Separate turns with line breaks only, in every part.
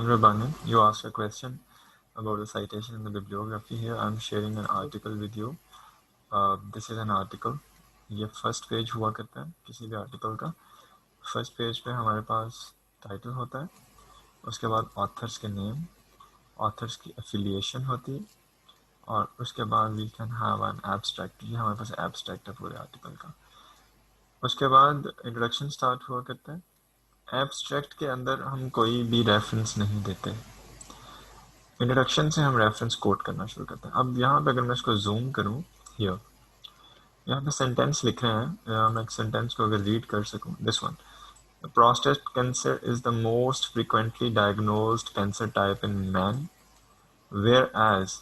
Rabbani, you asked a question about the citation in the bibliography. Here I'm sharing an article with you. This is an article. ये first page हुआ करता है किसी भी article का. First page पे हमारे पास टाइटल होता है, उसके बाद ऑथर्स के नेम, ऑथर्स की एफिलिएशन होती है, और उसके बाद we can have an abstract. ये हमारे पास एब्स्ट्रैक्ट है पूरे आर्टिकल का. उसके बाद इंट्रोडक्शन स्टार्ट हुआ करता है. एब्स्ट्रैक्ट के अंदर हम कोई भी रेफरेंस नहीं देते. इंट्रोडक्शन से हम रेफरेंस कोट करना शुरू करते हैं. अब यहाँ पे अगर मैं इसको जूम करूँ, हियर यहाँ पे सेंटेंस लिख रहे हैं. मैं एक सेंटेंस को अगर रीड कर सकूँ, this one, prostate cancer is the most frequently diagnosed cancer type in men, whereas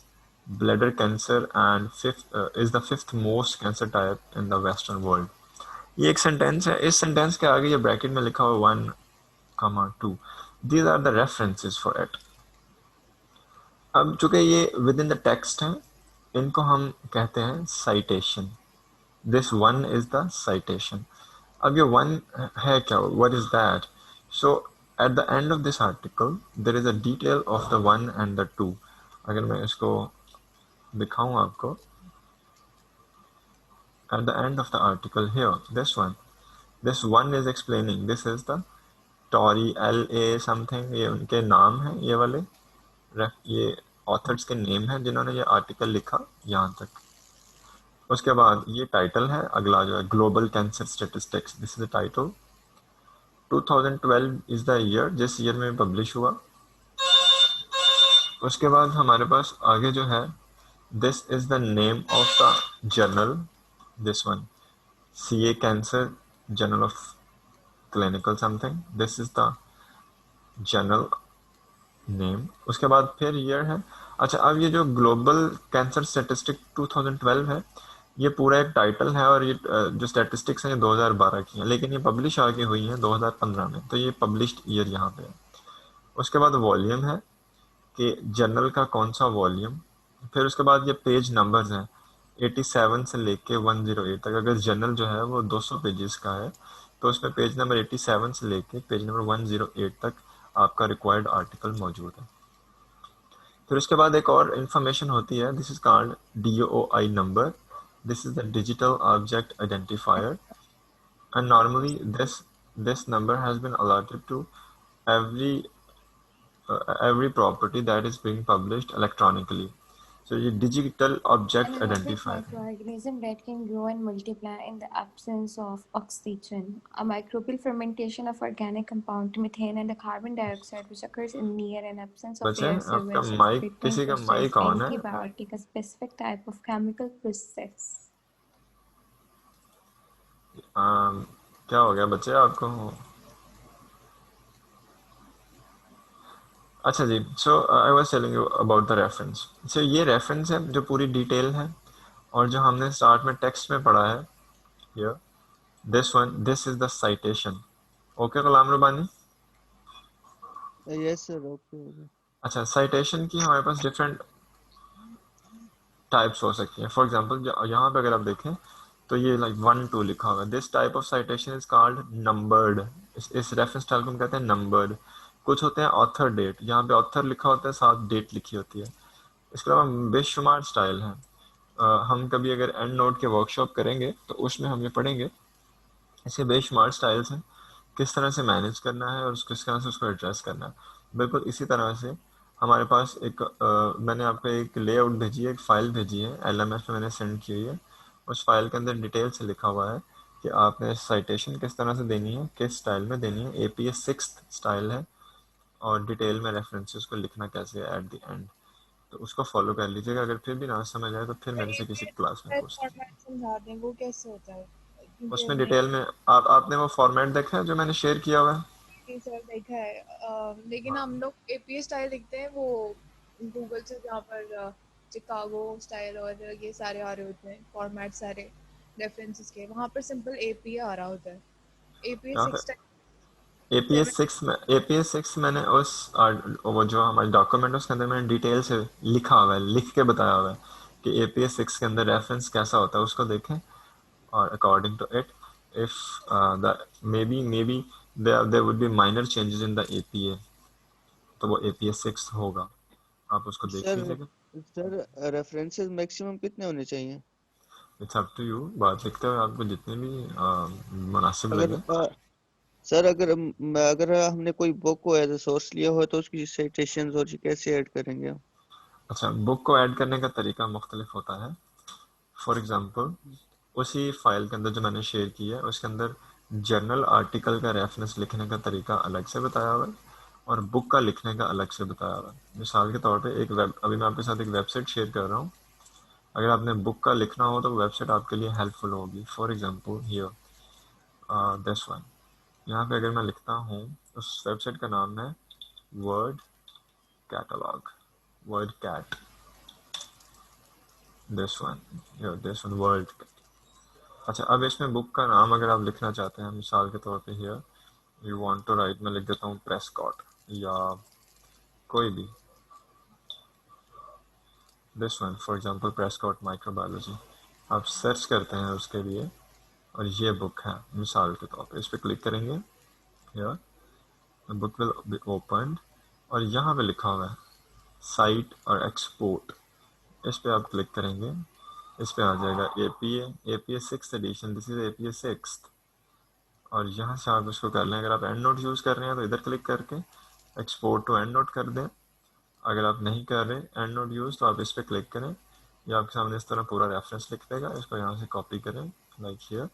bladder cancer is the fifth most cancer type in the western world. ये एक सेंटेंस है. इस सेंटेंस के आगे ये ब्रैकेट में लिखा हुआ 1, 2. These are the references for it. अब चूंकि ये विद इन द टेक्स्ट है, इनको हम कहते हैं citation. This one is the citation. अब ये वन है क्या, what is that? So at the end of this article there is a detail of the one and the two. अगर मैं इसको दिखाऊं आपको, at the end of the article here, this one is explaining, this is the Tory LA something. ये उनके नाम हैं, ये वाले ये ऑथर्स के नेम हैं जिन्होंने ये आर्टिकल लिखा यहाँ तक. उसके बाद ये टाइटल है. अगला जो है global cancer statistics, this is the title. 2012 is the year, जिस ईयर में पब्लिश हुआ. उसके बाद हमारे पास आगे जो है, this is the name of the journal, this one, CA cancer journal of clinical something, this is the journal name. उसके बाद फिर ईयर है. अच्छा, अब ये जो ग्लोबल कैंसर स्टैटिस्टिक 2012 है, ये पूरा एक टाइटल है, और ये जो स्टैटिस्टिक्स हैं ये 2012 की हैं, लेकिन ये पब्लिश आगे हुई हैं 2015 में, तो ये पब्लिश्ड ईयर यहाँ पे है. उसके बाद वॉल्यूम है कि जर्नल का कौन सा वॉल्यूम. फिर उसके बाद ये पेज नंबर्स हैं 87 से लेके 108 तक. अगर जर्नल जो है वो 200 पेजेस का है, तो उसमें पेज नंबर 87 से लेके पेज नंबर 108 तक आपका रिक्वायर्ड आर्टिकल मौजूद है. फिर उसके बाद एक और इंफॉर्मेशन होती है, this is called DOI number. This is the digital object identifier, and normally this number has been allotted to every every property that is being published electronically. So ये digital object
An aerobic
identifier.
microorganism that can grow and multiply in the absence of oxygen. A microbial fermentation of organic compound methane and the carbon dioxide which occurs in near and absence of
बच्चे
air
आपका
solvents of
mic,
treatment
किसी का
process,
mic on है.
antibiotic, a specific type of chemical process.
क्या हो गया बच्चे आपको? अच्छा जी. So I was telling you about the reference. So ये रेफरेंस है जो पूरी डिटेल है, और जो हमने स्टार्ट में टेक्स्ट में पढ़ा है, here this one, this is the citation. Okay Ghulam Rabbani?
Yes sir, okay okay.
अच्छा, साइटेशन की हमारे पास डिफरेंट टाइप्स हो सकती हैं. फॉर एग्जांपल यहाँ पे अगर आप देखें तो ये लाइक 1, 2 लिखा होगा. This type of citation is called numbered. इस रेफरेंस स्टाइल को हम कहते हैं नंबर्ड. कुछ होते हैं ऑथर डेट, यहाँ पे ऑथर लिखा होता है, साथ डेट लिखी होती है. इसके अलावा बेशुमार स्टाइल है. हम कभी अगर एंड नोट के वर्कशॉप करेंगे तो उसमें हम ये पढ़ेंगे. ऐसे बेशुमार स्टाइल्स हैं, किस तरह से मैनेज करना है और किस तरह से उसको एड्रेस करना है. बिल्कुल इसी तरह से हमारे पास एक मैंने आपको एक लेआउट भेजी है, एक फ़ाइल भेजी है, LMS में मैंने सेंड की हुई है. उस फाइल के अंदर डिटेल से लिखा हुआ है कि आपने साइटेशन किस तरह से देनी है, किस स्टाइल में देनी है. APA 6th स्टाइल है, और डिटेल में रेफरेंसेस को लिखना कैसे है एट द एंड. तो उसको फॉलो कर लीजिएगा. अगर फिर भी ना समझ आए तो फिर मेरे से किसी क्लास में पूछ लीजिए.
फॉर्मेट समझा दें वो कैसे होता है, क्योंकि
उसमें
हमने
डिटेल में आपने वो फॉर्मेट देखा है जो मैंने शेयर किया हुआ है?
सर देखा है, लेकिन हम लोग एपीए स्टाइल लिखते हैं वो गूगल से, जहाँ पर चिकागो स्टाइल और ये सारे आ रहे होते हैं फॉर्मेट सारे रेफरेंसेस के, वहाँ पर सिंपल एपीए आ रहा होता है. एपीए
यहाँ
6
पे APA 6 मैंने उस वो जो हमारे डॉक्यूमेंट है उसके अंदर मैंने डिटेल से लिखा हुआ है, लिख के बताया हुआ है कि APA 6 के अंदर रेफरेंस कैसा होता है, उसको देखें. और according to it, if maybe there would be minor changes in the APA. तो वो APS 6 होगा, आप उसको देख
सर
लीजिएगा।
सर रेफरेंसेस मैक्सिमम कितने होने चाहिए?
इट्स अप टू यू, बात लिखते हुए आपको जितने भी मुनासिब
अगर
लगे।
सर अगर हमने कोई बुक को एज ए सोर्स लिया हो तो उसकी साइटेशंस और ये कैसे ऐड करेंगे हम?
अच्छा, बुक को ऐड करने का तरीका मुख्तलिफ होता है। फॉर एग्जांपल, उसी फाइल के अंदर जो मैंने शेयर किया है उसके अंदर जर्नल आर्टिकल का रेफरेंस लिखने का तरीका अलग से बताया हुआ है और बुक का लिखने का अलग से बताया हुआ है। मिसाल के तौर पे अभी मैं आपके साथ एक वेबसाइट शेयर कर रहा हूँ। अगर आपने बुक का लिखना हो तो वेबसाइट आपके लिए हेल्पफुल होगी। For example here this one, यहाँ पे अगर मैं लिखता हूँ, उस वेबसाइट का नाम है word catalogue, word cat, this one word. अच्छा, अब इसमें बुक का नाम अगर आप लिखना चाहते हैं, मिसाल के तौर पे here you want to write, मैं लिख देता हूँ प्रेस्कॉट या कोई भी, this one for example Prescott microbiology. आप सर्च करते हैं उसके लिए और ये बुक है मिसाल के तौर पे, इस पर क्लिक करेंगे, here the book will be opened और यहाँ पे लिखा हुआ है साइट और एक्सपोर्ट। इस पे आप क्लिक करेंगे, इस पे आ जाएगा APA 6th edition, this is APA 6th। और यहाँ से आप इसको कर लें। अगर आप एंड नोट यूज़ कर रहे हैं तो इधर क्लिक करके एक्सपोर्ट टू एंड नोट कर दें। अगर आप नहीं कर रहे एंड नोट यूज़ तो आप इस पर क्लिक करें, ये आपके सामने इस तरह पूरा रेफरेंस लिख देगा। इसको यहाँ से कॉपी करें लाइक हियर,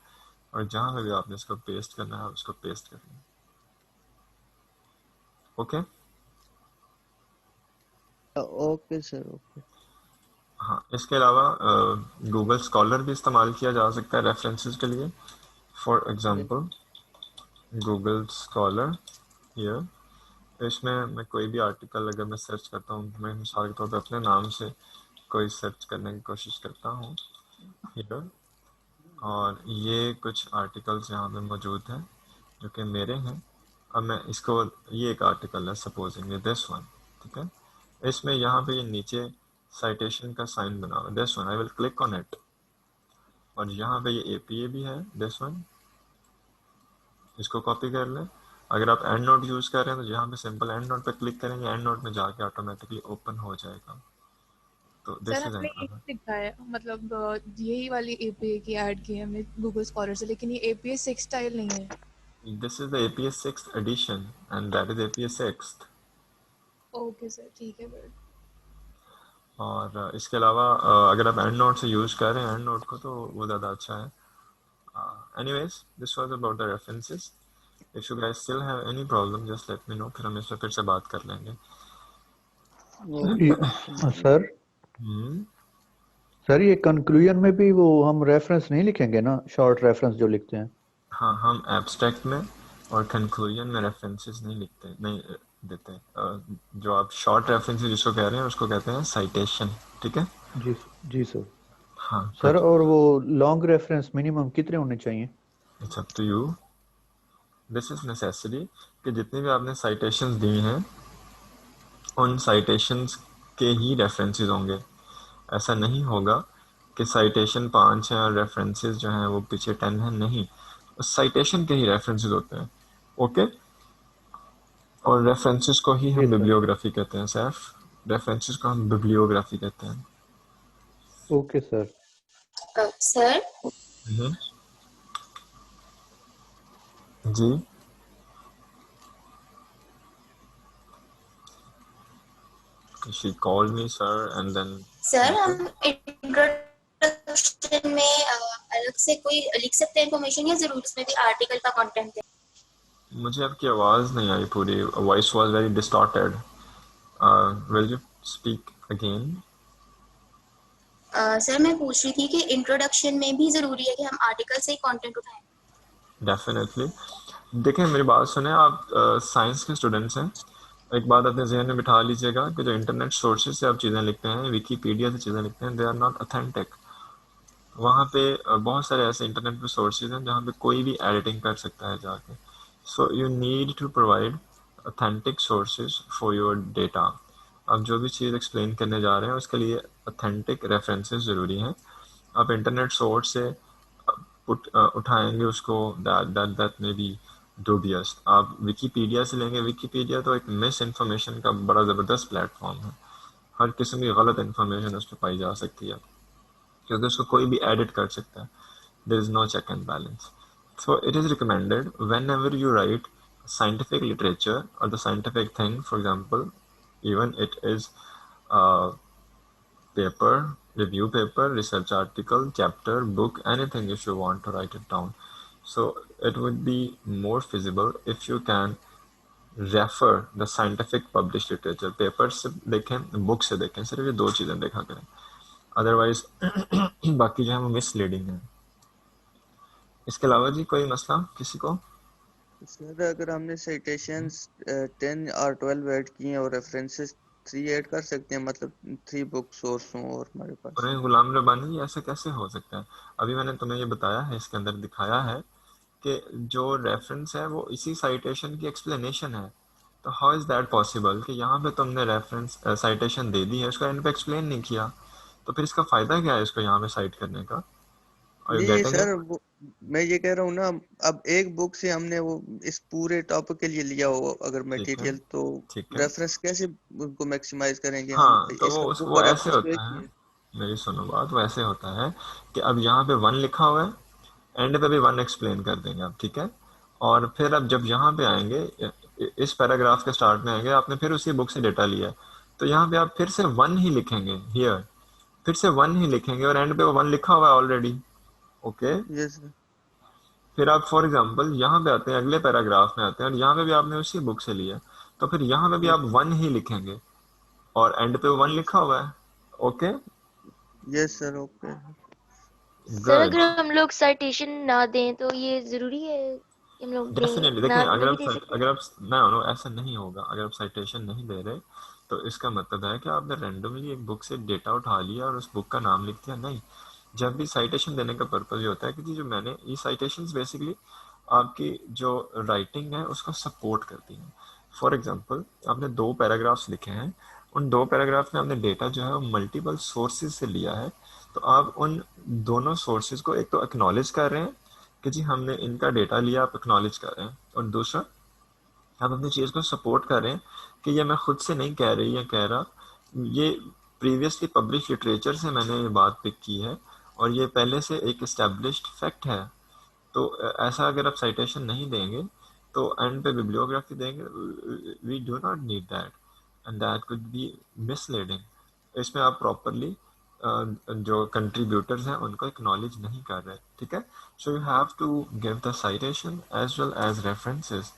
और जहाँ पे भी आपने इसको पेस्ट करना है आप इसको पेस्ट कर लें। Okay,
okay sir, okay.
हाँ, इसके अलावा गूगल स्कॉलर भी इस्तेमाल किया जा सकता है रेफरेंसेस के लिए। For example Google scholar here, तो इसमें मैं कोई भी आर्टिकल अगर मैं सर्च करता हूँ, मैं मिसाल के तौर पर अपने नाम से कोई सर्च करने की कोशिश करता हूँ हियर, और ये कुछ आर्टिकल्स यहाँ पे मौजूद हैं जो कि मेरे हैं। अब मैं इसको, ये एक आर्टिकल है सपोजिंग दिस वन, ठीक है, इसमें यहाँ पे ये नीचे साइटेशन का साइन बना हुआ है this one, I will click on it, और यहाँ पे ये APA भी है दिस वन, इसको कॉपी कर लें। अगर आप एंड नोट यूज़ कर रहे हैं तो यहाँ पे सिंपल एंड नोट पे क्लिक करेंगे, एंड नोट में जाके ऑटोमेटिकली ओपन हो जाएगा। तो
सर
दिस इज
हमने एक लिखा है, मतलब यही वाली एपीए की ऐड की है हमने गूगल स्कॉलर से, लेकिन ये एपीए 6 स्टाइल नहीं है।
This is the APA 6th edition and that is APA 6th।
Okay sir, ठीक है फिर।
और इसके अलावा अगर आप एंड नोट से यूज़ कर रहे हैं एंड नोट को तो वो ज़्यादा अच्छा है। Anyways, this was about the references. If you guys still have any problem just let me no, फिर हम इस पर फिर से बात कर लेंगे।
सर
हम्म,
सर ये कंक्लूजन में भी वो हम रेफरेंस नहीं लिखेंगे ना, शॉर्ट रेफरेंस जो लिखते हैं?
हाँ, हम एब्स्ट्रैक्ट में और कंक्लूजन में रेफरेंसेस नहीं लिखते, नहीं देते। जो आप शॉर्ट रेफरेंसेस जिसको कह रहे हैं उसको कहते हैं साइटेशन, ठीक है।
जी जी सर।
हाँ,
सर और वो लॉन्ग रेफरेंस मिनिमम कितने होने चाहिए?
It's up to you, this is necessary कि जितनी भी आपने साइटेशंस दी हैं उन साइटेशंस के ही रेफरेंसेस होंगे। ऐसा नहीं होगा कि साइटेशन 5 हैं और रेफरेंसेस जो हैं वो पीछे 10 हैं, नहीं, उस साइटेशन के ही रेफरेंसेस होते हैं। ओके, और रेफरेंसेस को ही
जी
हम
सर।
बिब्लियोग्राफी कहते हैं सैफ, रेफरेंसेस को हम बिब्लियोग्राफी कहते हैं।
Okay sir.
सर
हम्म, जी, she called me sir and then
sir हम इंट्रोडक्शन में अलग से कोई लिख सकते हैं इन्फॉर्मेशन, या जरूर इसमें भी आर्टिकल का कंटेंट है?
मुझे आपकी आवाज़ नहीं आई पूरी, voice was very distorted, will you speak again?
Sir मैं पूछ रही थी कि इंट्रोडक्शन में भी जरूरी है कि हम आर्टिकल से ही कंटेंट उठाएं?
डेफिनेटली। देखिए, मेरी बात सुने, आप साइंस के स्टूडेंट्स हैं, एक बात अपने जहन में बिठा लीजिएगा कि जो इंटरनेट सोर्सेज से आप चीज़ें लिखते हैं, विकीपीडिया से चीज़ें लिखते हैं, दे आर नॉट ऑथेंटिक। वहाँ पे बहुत सारे ऐसे इंटरनेट पे सोर्सेज हैं जहाँ पे कोई भी एडिटिंग कर सकता है जाके। So you need to provide authentic sources for your data. आप जो भी चीज़ एक्सप्लेन करने जा रहे हैं उसके लिए ऑथेंटिक रेफरेंसेस ज़रूरी हैं। आप इंटरनेट सोर्स से उठाएंगे उसको, दैट मे बी dubious। आप विकीपीडिया से लेंगे, विकीपीडिया तो एक मिस इन्फॉर्मेशन का बड़ा ज़बरदस्त प्लेटफॉर्म है। हर किस्म की गलत इन्फॉर्मेशन उस पर पाई जा सकती है, क्योंकि उसको कोई भी एडिट कर सकता है। there is no check and balance. So it is recommended whenever you write scientific literature or the scientific thing, for example, even it is a paper, review paper, research article, chapter, book, anything if you want to write it down. So it would be more feasible if you can refer the scientific published literature। Paper से देखें, book से देखें, सिर्फ ये दो चीज़ें देखा करें, अदरवाइज बाकी जो है वो मिसलीडिंग है। इसके अलावा जी कोई मसला किसी को?
सर अगर हमने साइटेशंस 10 और 12 ऐड किए हैं और रेफरेंसेस 3 ऐड कर सकते हैं, मतलब 3 बुक सोर्स हों और हमारे पास।
और गुलाम रब्बानी ऐसे कैसे हो सकता है? अभी मैंने तुम्हें ये बताया है, इसके अंदर दिखाया है कि जो रेफरेंस है वो इसी साइटेशन की एक्सप्लेनेशन है। तो हाउ इज़ दैट पॉसिबल कि यहाँ पे तुमने रेफरेंस साइटेशन दे दी है, उसको एंड पे एक्सप्लेन नहीं किया, तो फिर इसका फ़ायदा क्या है इसको यहाँ पे साइट करने का? आर यू
नहीं
गेटिंग
सर,
इट?
वो मैं ये कह रहा हूँ ना, अब एक बुक से हमने वो इस पूरे टॉपिक के लिए लिया हो अगर
ठीक है,
मटेरियल, तो
ठीक है।
रेफरेंस कैसे उनको मैक्सिमाइज करेंगे हम?
हाँ, तो
इसका बुक
वो
का
ऐसे
रेफरेंस तो एक
होता
ही
है,
है।
मेरी सुनो बात, वो ऐसे होता है कि अब यहाँ पे वन लिखा हुआ है, एंड पे भी वन एक्सप्लेन कर देंगे आप, ठीक है? और फिर अब जब यहाँ पे आएंगे, इस पैराग्राफ के स्टार्ट में आएंगे, आपने फिर उसी बुक से डेटा लिया है, तो यहाँ पे आप फिर से वन ही लिखेंगे हियर, फिर से वन ही लिखेंगे और एंड पे वो वन लिखा हुआ है ऑलरेडी। ओके।
Yes sir.
फिर आप फॉर एग्जांपल यहाँ पे आते हैं, अगले पैराग्राफ में आते हैं, और यहाँ पे भी आपने उसी बुक से लिया, तो फिर यहाँ पे भी आप वन ही लिखेंगे और एंड पे वन लिखा हुआ है। Okay,
yes sir, okay.
Sir
good.
अगर हम लोग साइटेशन ना दें तो ये जरूरी है कि हम लोग दें,
डेफिनेटली देखें,
ना
अगर
नहीं
आप
दे सकते?
अगर आप ना नो, ऐसा नहीं होगा। अगर आप साइटेशन नहीं दे रहे तो इसका मतलब है कि आपने रैंडमली एक बुक से डेटा उठा लिया और उस बुक का नाम लिख दिया, नहीं। जब भी साइटेशन देने का पर्पज ये होता है कि जी जो मैंने ये साइटेशंस बेसिकली आपकी जो राइटिंग है उसको सपोर्ट करती हैं। फॉर एग्जांपल आपने दो पैराग्राफ्स लिखे हैं, उन दो पैराग्राफ में आपने डेटा जो है वो मल्टीपल सोर्सेज से लिया है, तो आप उन दोनों सोर्सेज को एक तो एक्नॉलेज कर रहे हैं कि जी हमने इनका डेटा लिया, आप एक्नॉलेज कर रहे हैं, और दूसरा आप अपनी चीज़ को सपोर्ट कर रहे हैं कि ये मैं खुद से नहीं कह रही या कह रहा, ये प्रीवियसली पब्लिश लिटरेचर से मैंने ये बात पिक की है और ये पहले से एक इस्टेब्लिश्ड फैक्ट है। तो ऐसा अगर आप साइटेशन नहीं देंगे तो एंड पे बिब्लियोग्राफी देंगे, we do not need that, and that could be misleading. इसमें आप प्रॉपरली जो कंट्रीब्यूटर्स हैं उनको एक्नॉलेज नहीं कर रहे, ठीक है? So you have to give the citation as well as references.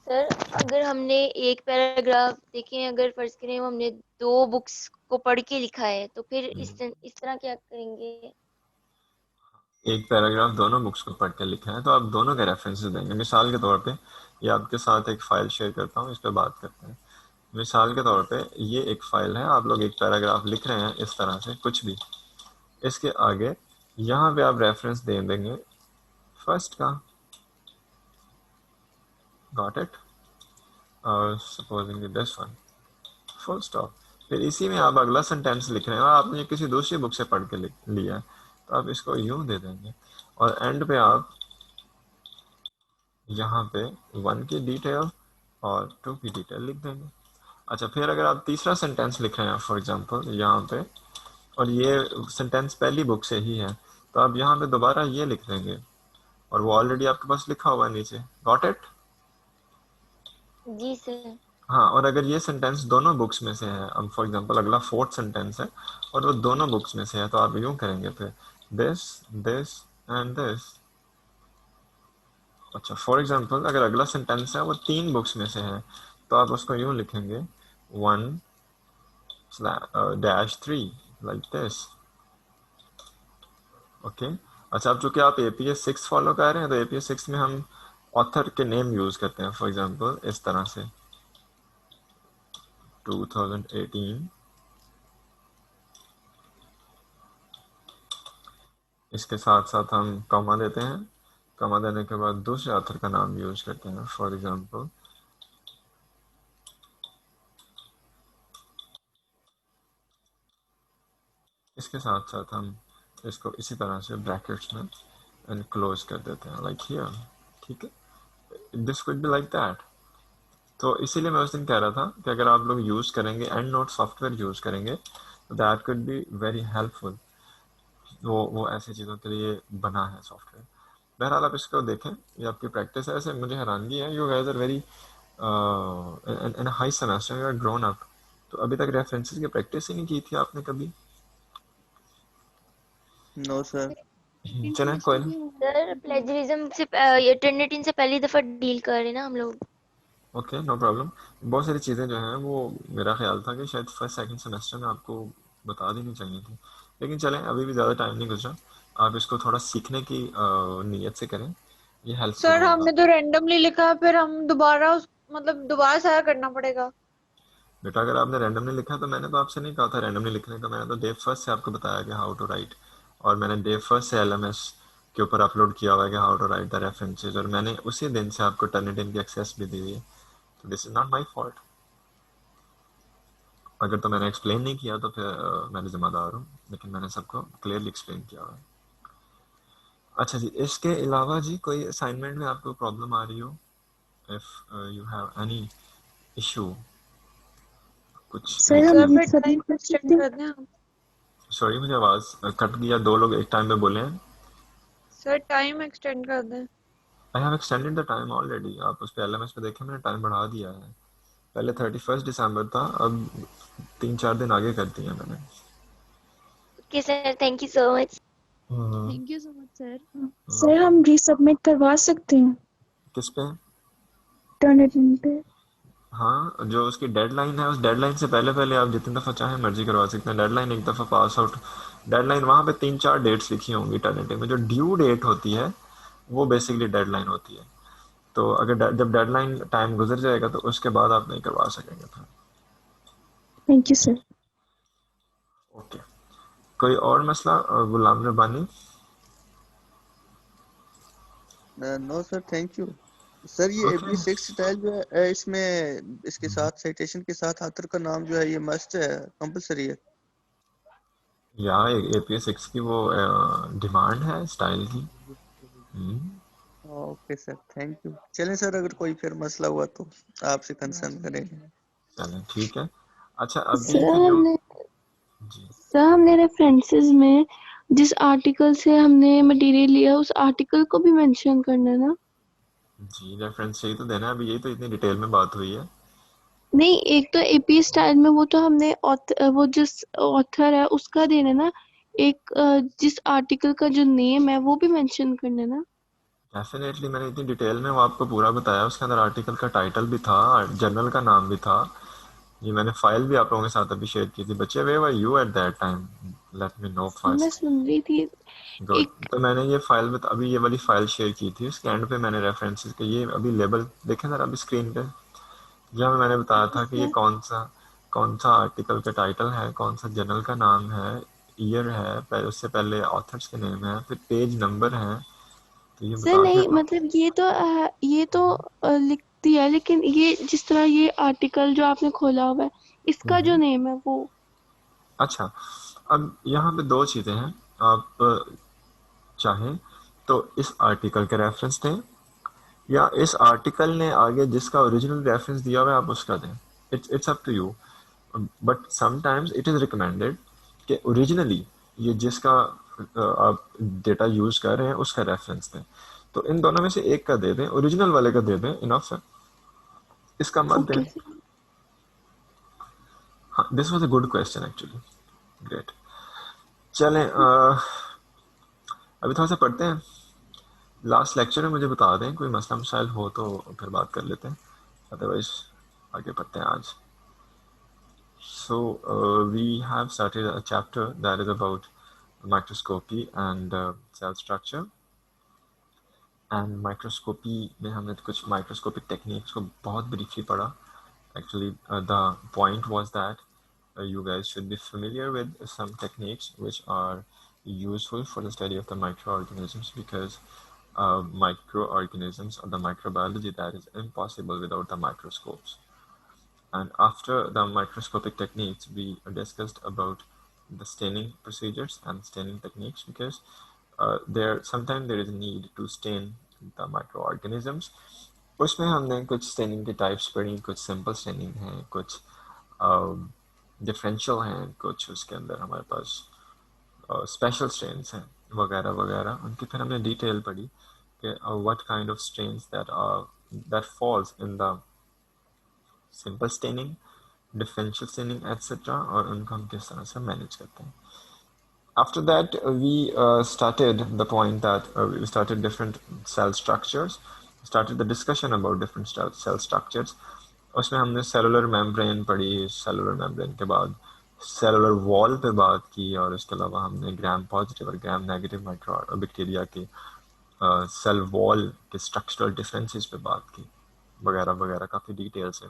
Sir अगर हमने एक पैराग्राफ देखें, अगर फर्ज करें हमने दो बुक्स को पढ़ के लिखा है, तो फिर इस तरह क्या करेंगे?
एक पैराग्राफ दोनों बुक्स को पढ़ के लिखा है तो आप दोनों के रेफरेंसेस देंगे। मिसाल के तौर पे ये आपके साथ एक फ़ाइल शेयर करता हूँ, इस पर बात करते हैं। मिसाल के तौर पे ये एक फ़ाइल है, आप लोग एक पैराग्राफ लिख रहे हैं इस तरह से कुछ भी, इसके आगे यहाँ पे आप रेफरेंस दे देंगे फर्स्ट का, गॉट इट, और supposing this one, full stop. फिर इसी में आप अगला सेंटेंस लिख रहे हैं और आपने किसी दूसरी बुक से पढ़ के लिया है, तो आप इसको यूं दे देंगे और एंड पे आप यहाँ पे वन की डिटेल और टू की डिटेल लिख देंगे। अच्छा, फिर अगर आप तीसरा सेंटेंस लिख रहे हैं फॉर एग्जांपल यहाँ पे, और ये सेंटेंस पहली बुक से ही है, तो आप यहाँ पे दोबारा ये लिख देंगे और वो ऑलरेडी आपके पास लिखा हुआ है नीचे, गॉट इट?
Ji sir.
हाँ, और अगर ये सेंटेंस दोनों बुक्स में से है, अब फॉर एग्जांपल अगला फोर्थ सेंटेंस है और वो दोनों बुक्स में से है, तो आप यूं करेंगे फिर दिस, दिस एंड दिस। अच्छा, फॉर एग्जांपल अगर अगला सेंटेंस है वो तीन बुक्स में से है, तो आप उसको यूं लिखेंगे 1-3 लाइक दिस। ओके। अच्छा, अब चूंकि आप APS 6 फॉलो कर रहे हैं तो APS 6 में हम ऑथर के नेम यूज करते हैं, फॉर एग्जांपल इस तरह से 2018। इसके साथ साथ हम कॉमा देते हैं, कॉमा देने के बाद दूसरे ऑथर का नाम यूज करते हैं, फॉर एग्जांपल इसके साथ साथ हम इसको इसी तरह से ब्रैकेट्स में एंड क्लोज कर देते हैं लाइक हियर, ठीक है। This could be like that. तो इसीलिए मैं उस दिन कह रहा था कि अगर आप लोग यूज़ करेंगे एंड नोट सॉफ्टवेयर यूज़ करेंगे तो that could be very helpful. वो ऐसी चीज़ों के लिए बना है सॉफ्टवेयर। बहरहाल आप इसको देखें, ये आपकी प्रैक्टिस है। ऐसे मुझे हैरानगी है, you guys are very in high semester, you are grown up, तो अभी तक रेफरेंसेस की प्रैक्टिस ही नहीं की थी आपने कभी।
No sir.
चलें कोई नहीं।
सर प्लेजरिज्म से ये टर्निटिन से पहली दफा डील कर रहे हैं ना हम लोग।
Okay, no problem. बहुत सारी चीज़ें जो हैं वो मेरा ख्याल था कि शायद फर्स्ट सेकंड सेमेस्टर में आपको बता देनी चाहिए थी, लेकिन चलें, अभी भी ज़्यादा टाइम नहीं गुजरा। आप इसको थोड़ा सीखने की नीयत से करें, ये हेल्पफुल
सर
होगा।
हमने तो रैंडमली लिखा, फिर हम दोबारा मतलब दोबारा सारा करना पड़ेगा।
बेटा अगर आपने रैंडमली लिखा तो मैंने तो आपसे नहीं कहा था रैंडमली लिखने का, मैंने तो डे फर्स्ट से आपको बताया कि हाउ टू राइट, और मैंने डे फर्स्ट से एलएमएस के ऊपर अपलोड किया हुआ है कि how to write the references, और मैंने उसी दिन से आपको टर्निटिन की एक्सेस भी दी हुई है। तो this is not my fault. अगर तो मैंने एक्सप्लेन नहीं किया तो फिर मैं जिम्मेदार हूँ, लेकिन मैंने सबको क्लियरली एक्सप्लेन किया हुआ है। अच्छा जी, इसके अलावा जी कोई असाइनमेंट में आपको प्रॉब्लम आ रही हो, if you have any issue, कुछ
सर
एक
हम
सर
चीज।
फिर टाइम
सबमिट कर
एक्सटेंड
सकते हैं?
कर दें आप।
सॉरी मुझे आवाज कट गया, दो लोग एक टाइम पे बोले हैं।
सर टाइम एक्सटेंड कर दें।
I have extended the time already, आप उस पे एलएमएस पे देखें, मैंने टाइम बढ़ा दिया है। पहले 31 दिसंबर था, अब 3-4 दिन आगे कर दिया मैंने।
Okay sir, thank you so much.
Thank you so much sir. Sir हम रीसबमिट करवा सकते हैं
किस पे?
टर्निटिन पे?
हाँ, जो उसकी डेडलाइन है उस डेडलाइन से पहले पहले आप जितनी दफ़ा चाहें मर्जी करवा सकते हैं। डेडलाइन एक दफ़ा पास आउट, डेडलाइन वहाँ पे 3-4 डेट्स लिखी होंगी टर्निटिव में, जो ड्यू डेट होती है वो बेसिकली डेडलाइन होती है। तो अगर जब डेडलाइन टाइम गुजर जाएगा तो उसके बाद आप नहीं करवा सकेंगे फिर।
Thank you sir.
ओके, कोई और मसला Ghulam Rabbani?
No sir, thank you. Sir ये
ओके,
AP6 स्टाइल जो है इसमें इसके साथ साइटेशन के साथ ऑथर का नाम जो है ये मस्ट है, कंपलसरी है?
या APS6 की वो डिमांड है स्टाइल की।
Okay sir, thank you. चलें सर, अगर कोई फिर मसला हुआ तो आपसे कंसर्न करेंगे।
चलें ठीक है। अच्छा अभी
सर
फिर जो
हमने
जी
सर हमने रेफरेंसेस में जिस आर्टिकल से हमने मटेरियल लिया उस आर्टिकल को भी मेंशन करना है ना?
जी रेफरेंस चाहिए तो देना है, अभी यही तो इतनी डिटेल में बात हुई है।
नहीं, एक तो एपी स्टाइल में वो तो हमने वो जिस ऑथर है उसका देना है ना। एक जिस आर्टिकल का जो नेम है वो भी मेंशन करना है ना?
डेफिनेटली, मैंने इतनी डिटेल में वो आपको पूरा बताया, उसके अंदर आर्टिकल का टाइटल भी था, जर्नल का नाम भी था। ये मैंने फाइल भी आप लोगों के साथ अभी शेयर की थी। बच्चे where were you at that time, let me know
मैं
फर्स्ट।
सुन रही थी।
गुड।
एक
तो मैंने ये फाइल अभी ये वाली फाइल शेयर की थी, उसके एंड पे मैंने रेफरेंसेस के ये अभी लेबल देखें जरा अभी स्क्रीन पे, जहाँ मैंने बताया था कि ये कौन सा आर्टिकल का टाइटल है, कौन सा जर्नल का नाम है, ईयर है, उससे पहले ऑथर्स के नेम है, फिर पेज नंबर है, तो ये
सर
बता के
नहीं, मतलब ये तो लिख दिया है, लेकिन ये जिस तरह ये आर्टिकल जो आपने खोला हुआ है इसका जो नेम है वो।
अच्छा, अब यहाँ पे दो चीज़ें हैं। आप चाहें तो इस आर्टिकल के रेफरेंस दें, या इस आर्टिकल ने आगे जिसका ओरिजिनल रेफरेंस दिया हुआ है आप उसका दें। It's up to you, but sometimes it is recommended कि ओरिजिनली ये जिसका आप डेटा यूज़ कर रहे हैं उसका रेफरेंस दें। तो इन दोनों में से एक का दे दें, ओरिजिनल वाले का दे दें, इनफ है, इसका मत दें।
ओके
हाँ, this was a good question actually, great. चलें अभी थोड़ा सा पढ़ते हैं, लास्ट लेक्चर में मुझे बता दें कोई मसला मसाइल हो तो फिर बात कर लेते हैं, अदरवाइज आगे पढ़ते हैं आज। So we have started a chapter that is about microscopy and cell structure. And microscopy में हमने कुछ microscopic techniques को बहुत briefly पढ़ा. Actually, the point was that you guys should be familiar with some techniques which are useful for the study of the microorganisms, because microorganisms or the microbiology, that is impossible without the microscopes. And after the microscopic techniques, we discussed about the staining procedures and staining techniques, because sometimes there is a need to stain the microorganisms. उसमें हमने कुछ staining के types पढ़ी, कुछ simple staining हैं, कुछ differential हैं, कुछ उसके अंदर हमारे पास स्पेशल स्ट्रेन्स हैं वगैरह वगैरह. उनकी फिर हमने डिटेल पढ़ी कि what kind of strains that falls in the simple staining, differential staining, etc. और उनको हम किस तरह से मैनेज करते हैं. After that, we started the point that we started different cell structures, started the discussion about different cell structures. उसमें हमने सेलुलर मेम्ब्रेन पढ़ी, सेलुलर मेम्ब्रेन के बाद सेलुलर वॉल पे बात की, और इसके अलावा हमने ग्राम पॉजिटिव और ग्राम नेगेटिव माइक्रो बैक्टीरिया के सेल वॉल के स्ट्रक्चरल डिफरेंसेस पे बात की वगैरह वगैरह, काफ़ी डिटेल से.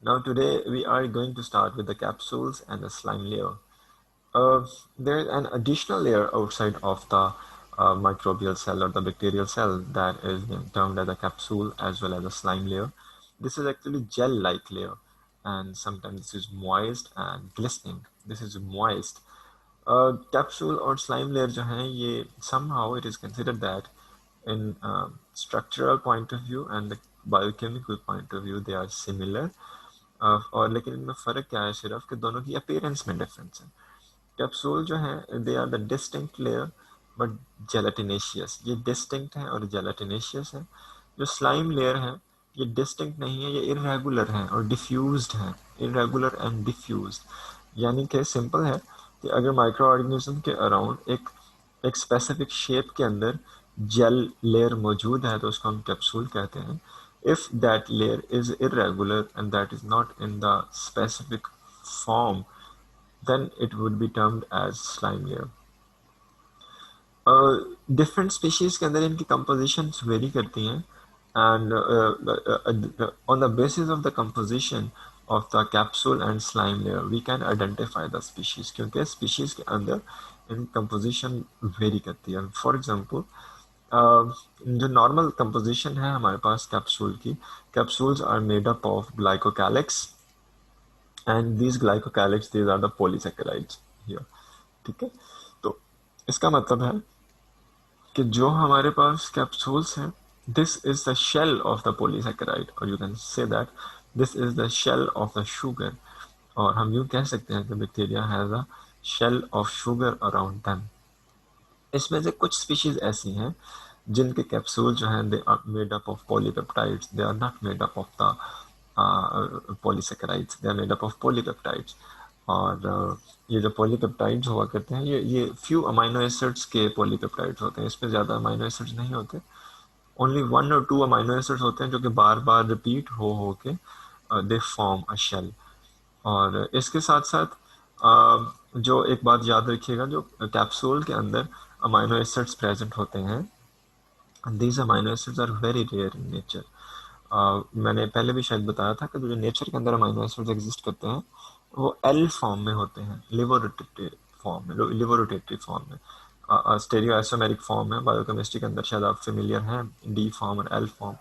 Now today we are going to start with the capsules and the slime layer. There is an additional layer outside of the microbial cell or the bacterial cell that is termed as a capsule as well as a slime layer. This is actually gel-like layer, and sometimes this is moist and glistening. This is moist. Capsule or slime layer जो है ये somehow it is considered that in structural point of view and the biochemical point of view they are similar. और लेकिन इनमें फ़र्क क्या है सिर्फ कि दोनों की appearance में difference है. कैप्सूल जो है they are the distinct layer but gelatinaceous, ये डिस्टिंक्ट है और जेलेटिनेशियस है. जो स्लाइम लेयर है ये डिस्टिंक्ट नहीं है, ये इरेगुलर है और डिफ्यूज्ड है, इरेगुलर एंड डिफ्यूज्ड. यानी कि सिंपल है कि अगर माइक्रो ऑर्गेनिज्म के अराउंड एक स्पेसिफिक शेप के अंदर जेल लेयर मौजूद है तो उसको हम कैप्सूल कहते हैं. If that layer is irregular and that is not in the specific form, then it would be termed as slime layer. Different species के अंदर इनकी compositions vary करती हैं, and on the basis of the composition of the capsule and slime layer we can identify the species, क्योंकि species के अंदर इन composition vary करती है. For example, जो normal composition है हमारे पास capsule की, capsules are made up of glycocalyx, and these glycocalyx, these are the polysaccharides here. ठीक है, तो इसका मतलब है कि जो हमारे पास कैप्सूल्स हैं, this is the shell of the polysaccharide, or you can say that this is the shell of the sugar, और हम यूँ कह सकते हैं कि bacteria has a shell of sugar around them. इसमें से कुछ स्पीशीज ऐसी हैं जिनके कैप्सूल जो हैं they are made up of polypeptides, they are not made up of the polysaccharides, they are made up of polypeptides. और ये जो polypeptides हुआ करते हैं ये few amino acids के polypeptides होते हैं, इसमें ज़्यादा amino acids नहीं होते, only 1 or 2 amino acids होते हैं जो कि बार बार repeat हो के they form a shell. और इसके साथ साथ जो एक बात याद रखिएगा, जो कैप्सूल के अंदर amino acids present होते हैं, these amino acids are very rare in nature. मैंने पहले भी शायद बताया था कि जो नेचर के अंदर अमाइनो एसिड्स एग्जिस्ट करते हैं वो एल फॉर्म में होते हैं, लिवोरोटेटरी फॉर्म में, स्टेरियो आइसोमेरिक फॉर्म में. बायोकेमिस्ट्री के अंदर शायद आप फेमिलियर हैं डी फॉर्म और एल फॉर्म.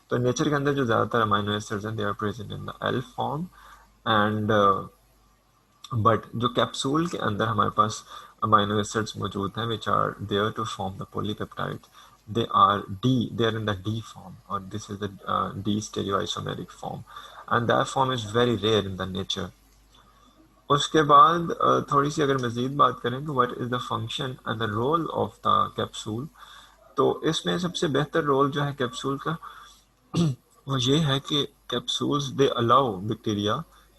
तो नेचर के अंदर जो ज़्यादातर अमाइनो एसिड्स हैं they are present in the L form, and but जो कैप्सूल के अंदर हमारे पास अमाइनो एसिड्स मौजूद हैं which are there to form the polypeptides, they are in the D form, or this is the D stereoisomeric form, and that form is very rare in the nature. उसके बाद थोड़ी सी अगर मज़ीद बात करें कि what is the function and the role of the capsule, तो इसमें सबसे बेहतर रोल जो है कैप्सूल का वो ये है कि capsules they allow bacteria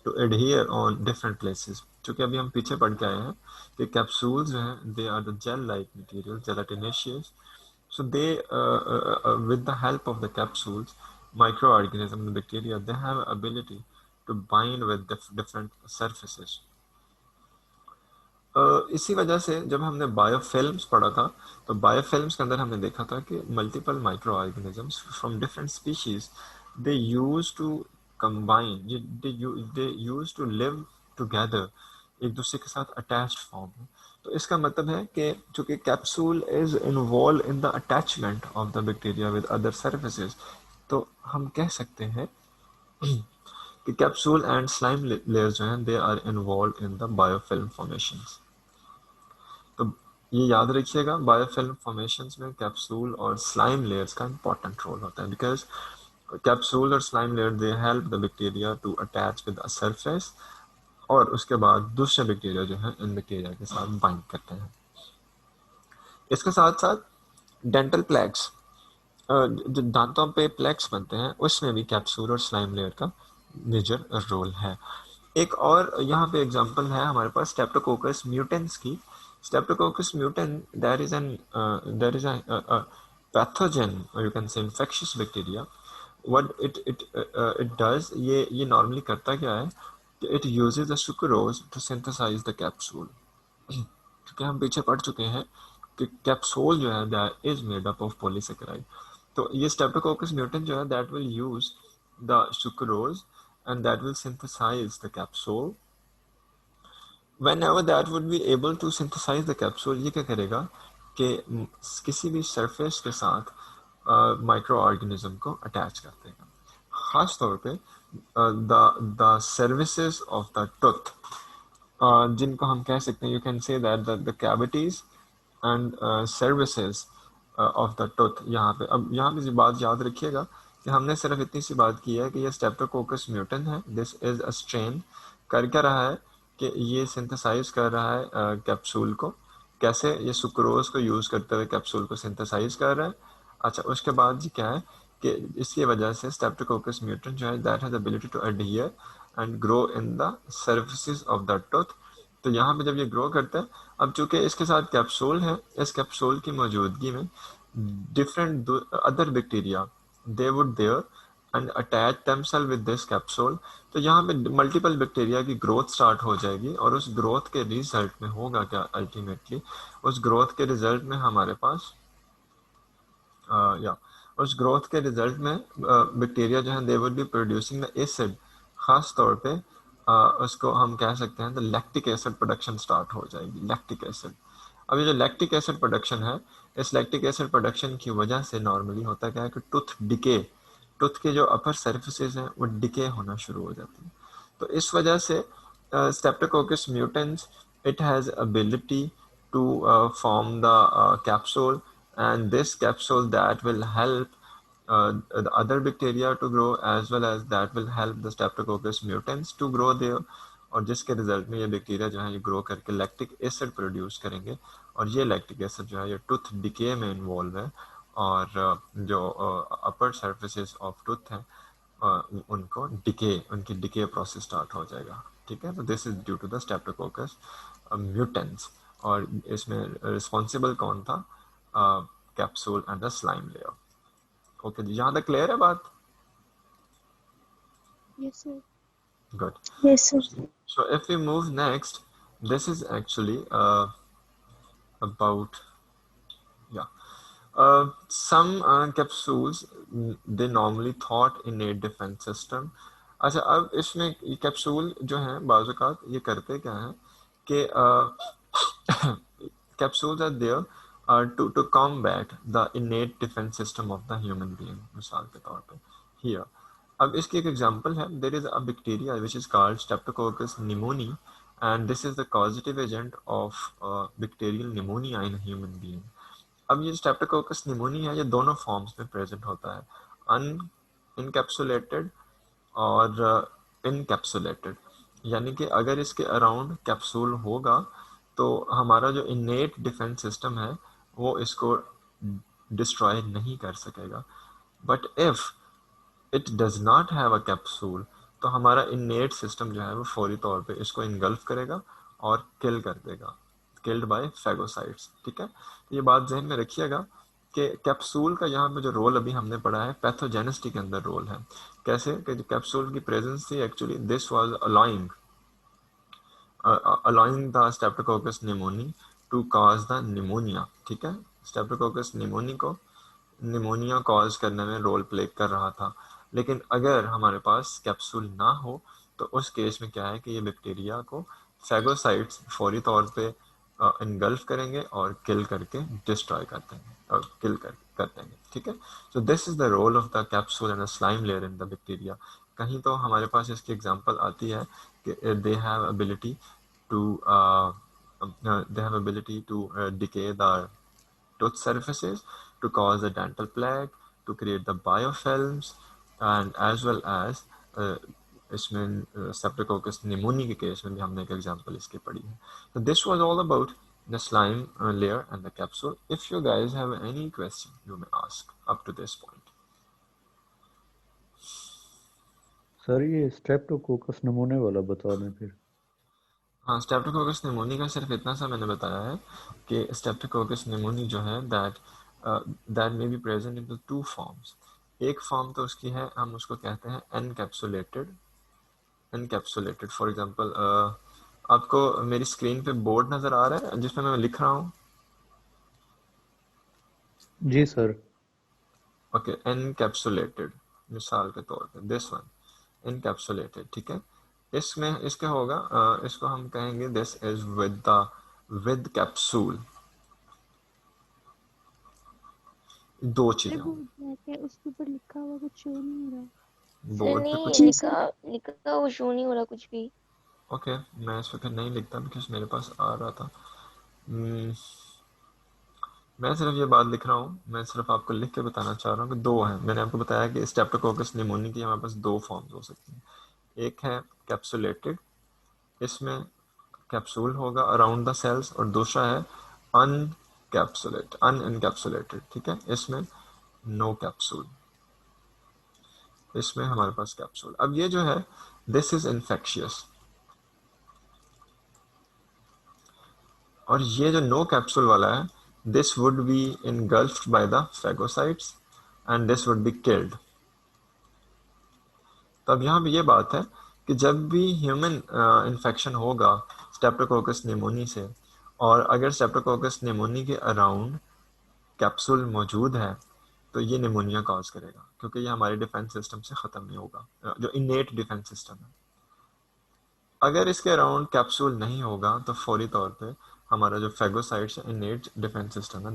to adhere on different places. चूँकि अभी हम पीछे पढ़ के आए हैं कि कैप्सूल्स जो हैं they are the gel-like material, gelatinaceous. So they, with the help of the capsules, microorganisms, bacteria, they have ability to bind with different surfaces. इसी वजह से जब हमने बायोफिल्म्स पढ़ा था तो बायोफिल्म्स के अंदर हमने देखा था कि multiple microorganisms from different species they use to combine, they use to live together, एक दूसरे के साथ अटैच्ड फॉर्म में. तो इसका मतलब है कि चूँकि capsule is involve in the attachment of the bacteria with other surfaces, तो हम कह सकते हैं कि कैप्सूल एंड स्लाइम लेयर्स जो हैं they are involved in the biofilm formations. तो ये याद रखिएगा, बायोफिल्म फॉर्मेशंस में कैप्सूल और स्लाइम लेयर्स का इंपॉर्टेंट रोल होता है, बिकॉज कैप्सूल और slime layer they help the bacteria to attach with the surface, और उसके बाद दूसरे बैक्टीरिया जो है इन बैक्टीरिया के साथ बाइंड करते हैं। इसके साथ साथ डेंटल प्लेक्स, जो दांतों पे प्लेक्स बनते हैं, उसमें भी कैप्सूल और स्लाइम लेयर का मेजर रोल है। एक और यहाँ पे एग्जांपल है हमारे पास स्टेप्टोकोकस म्यूटेंस की। Streptococcus mutans there is a pathogen, or you can say infectious bacteria. What it does, ये normally करता क्या है कि it uses the sucrose to synthesize the capsule. क्योंकि हम पीछे पढ़ चुके हैं कि कैप्सूल जो है that is made up of polysaccharide. तो ये स्टेप्टोकोकस म्यूटेंट जो है that will use the sucrose and that will synthesise the capsule. whenever that would be able to synthesize the capsule, ये क्या करेगा कि किसी भी सरफेस के साथ माइक्रो ऑर्गेनिज्म को अटैच कर देगा। खास तौर पे the services of the tooth, जिनको हम कह सकते हैं, you can say that the cavities and services of the tooth. यहाँ पे अब यहाँ पे बात याद रखिएगा कि हमने सिर्फ इतनी सी बात की है कि ये स्टेप्टोकोकस म्यूटेंट है, दिस इज अ स्ट्रेन। कर क्या रहा है कि ये सिंथेसाइज कर रहा है कैप्सूल को। कैसे? ये सुक्रोज को यूज करते हुए कैप्सूल को सिंथेसाइज कर रहा है। अच्छा, उसके बाद जी क्या है कि इसकी वजह से स्टेप्टोकोकस म्यूटेंट जो है that has ability to adhere and grow in the surfaces of the tooth. तो यहाँ पे जब ये ग्रो करता है, अब चूंकि इसके साथ कैप्सूल है, इस कैप्सूल की मौजूदगी में different other bacteria they would there and attach themselves with this capsule। तो यहाँ पे मल्टीपल बैक्टीरिया की ग्रोथ स्टार्ट हो जाएगी, और उस ग्रोथ के रिजल्ट में होगा क्या अल्टीमेटली, उस ग्रोथ के रिजल्ट में हमारे पास या उस ग्रोथ के रिजल्ट में बैक्टीरिया जो है they would be producing the acid. खास तौर पे उसको हम कह सकते हैं the lactic acid production start हो जाएगी, लैक्टिक एसिड। अब ये जो लैक्टिक एसिड प्रोडक्शन है, इस लैक्टिक एसिड प्रोडक्शन की वजह से नॉर्मली होता क्या है कि टूथ के जो अपर सर्फेसेस हैं वो डिके होना शुरू हो जाती है। तो इस वजह से streptococcus mutans it has ability to form the capsule, and this capsule that will help the other bacteria to grow, as well as that will help the Streptococcus mutans to grow there, और जिसके result में ये bacteria जो है ये grow करके lactic acid produce करेंगे, और ये लैक्टिक एसिड जो है ये टूथ डिके में इन्वॉल्व है, और जो अपर सर्फेसेस ऑफ टूथ हैं उनको उनकी डिके प्रोसेस स्टार्ट हो जाएगा। ठीक है, तो this is due to the streptococcus mutans. और इसमें रिस्पॉन्सिबल कौन था? Capsule and the slime layer. Okay जी, यहाँ तक क्लियर है बात?
Yes, sir.
Good.
Yes, sir.
So if we move next, this is actually about some capsules they normally thought innate defense system। अच्छा, अब इसमें ये कैप्सूल जो है बाज़-औक़ात ये करते क्या हैं कि capsules are there to combat the innate defense system of the human being। मिसाल के तौर पे here, अब इसकी एक एग्जांपल है, there is a bacteria which is called Streptococcus pneumoniae, and this is the causative agent of bacterial pneumonia in a human being। अब ये Streptococcus pneumoniae है, ये दोनों फॉर्म्स में प्रेजेंट होता है, अनइनकैप्सुलेटेड और इनकैप्सुलेटेड। यानी कि अगर इसके अराउंड कैप्सूल होगा तो हमारा जो इनेट डिफेंस सिस्टम है वो इसको डिस्ट्रॉय नहीं कर सकेगा। But if it does not have a capsule, तो हमारा इनेट सिस्टम जो है वो फौरी तौर पे इसको इनगल्फ करेगा और किल कर देगा, किल्ड बाय फैगोसाइट्स। ठीक है, तो ये बात जहन में रखिएगा कि कैप्सूल का यहाँ पे जो रोल अभी हमने पढ़ा है पैथोजेनिसिटी के अंदर रोल है। कैसे कि जो कैप्सूल की प्रेजेंस थी, actually this was allowing the Streptococcus pneumoniae to cause the pneumonia। ठीक है, Streptococcus pneumoniae को निमोनिया कॉज करने में रोल प्ले कर रहा था। लेकिन अगर हमारे पास कैप्सूल ना हो तो उस केस में क्या है कि ये बैक्टीरिया को फैगोसाइट्स फौरी तौर पे इनगल्फ करेंगे और किल करके डिस्ट्रॉय कर देंगे और किल कर देंगे। ठीक है, so this is the role of the capsule and a slime layer in the bacteria. कहीं तो हमारे पास इसकी एग्जांपल आती है कि they have ability to they have ability to decay the tooth surfaces, to cause a dental plaque, to create the biofilms, and as well as इसमें Streptococcus pneumoniae के केस में भी हमने एक एग्जांपल इसकी पढ़ी है. So this was all about the slime layer and the capsule. If you guys have any question, you may ask up to this point.
Sir ये स्ट्रेप्टोकोकस नमूने वाला बता दें फिर.
हाँ, स्ट्रेप्टोकोकस निमोनी का सिर्फ इतना सा मैंने बताया है कि स्ट्रेप्टोकोकस निमोनी जो है that may be present in the two forms. एक फॉर्म तो उसकी है, हम उसको कहते हैं encapsulated. फॉर एग्जांपल आपको मेरी स्क्रीन पे बोर्ड नजर आ रहा है जिसमें मैं लिख रहा हूँ.
जी सर.
ओके, encapsulated मिसाल के तौर पे this one encapsulated, ठीक है. इसमें इसके होगा इसको हम कहेंगे this is with capsule. दो चीजें
उसके ऊपर लिखा हुआ कुछ शो नहीं हो रहा.
बोर्ड पे
नहीं
कुछ
लिखा वो शो नहीं हो रहा कुछ भी.
ओके, मैं इस पे फिर नहीं लिखता बिकॉज मेरे पास आ रहा था. मैं सिर्फ ये बात लिख रहा हूँ, मैं सिर्फ आपको लिख के बताना चाह रहा हूँ कि दो हैं. मैंने आपको बताया कि स्ट्रेप्टोकोकस निमोनी की हमारे पास दो फॉर्म्स हो सकती हैं. एक है कैप्सुलेटेड, इसमें कैप्सूल होगा अराउंड द सेल्स, और दूसरा है अनएनकैप्सुलेटेड, ठीक है. इसमें नो कैप्सूल, इसमें हमारे पास कैप्सूल. अब ये जो है दिस इज इन्फेक्शियस, और ये जो नो कैप्सूल वाला है this would be engulfed by the phagocytes and this would be killed. तब यहाँ पे ये बात है कि जब भी ह्यूमन इन्फेक्शन होगा स्ट्रेप्टोकोकस निमोनी से, और अगर स्ट्रेप्टोकोकस निमोनी के अराउंड कैप्सूल मौजूद है तो ये निमोनिया कॉज करेगा, क्योंकि ये हमारे डिफेंस सिस्टम से ख़त्म नहीं होगा, जो इनेट डिफेंस सिस्टम है. अगर इसके अराउंड कैप्सूल नहीं होगा तो फौरी तौर पे हमारा जो फेगोसाइट्स इनेट डिफेंस सिस्टम है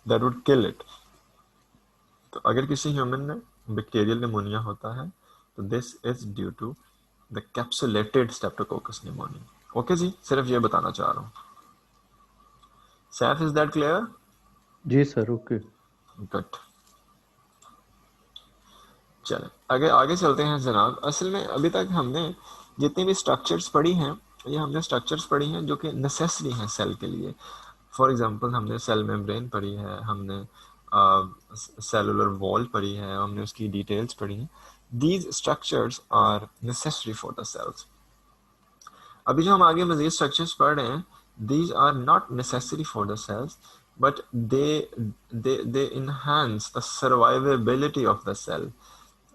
that would kill it. तो अगर किसी ह्यूमन में बैक्टीरियल निमोनिया होता है तो this is due to the capsulated streptococcus pneumonia. Okay जी, सिर्फ ये बताना चाह रहा हूँ. Saif, is that clear?
जी सर. Okay,
good. चलें आगे चलते हैं जनाब. असल में अभी तक हमने जितनी भी स्ट्रक्चर्स पढ़ी हैं, ये हमने स्ट्रक्चर्स पढ़ी हैं जो कि नेसेसरी हैं सेल के लिए. फॉर एग्जांपल हमने सेल मेम्ब्रेन पढ़ी है, हमने सेलुलर वॉल पढ़ी है, हमने उसकी डिटेल्स पढ़ी हैं. These structures are necessary for the cells. अभी जो हम आगे मजीद स्ट्रक्चर्स पढ़ रहे हैं, these are not necessary for the cells, but they enhance the survivability of the cell.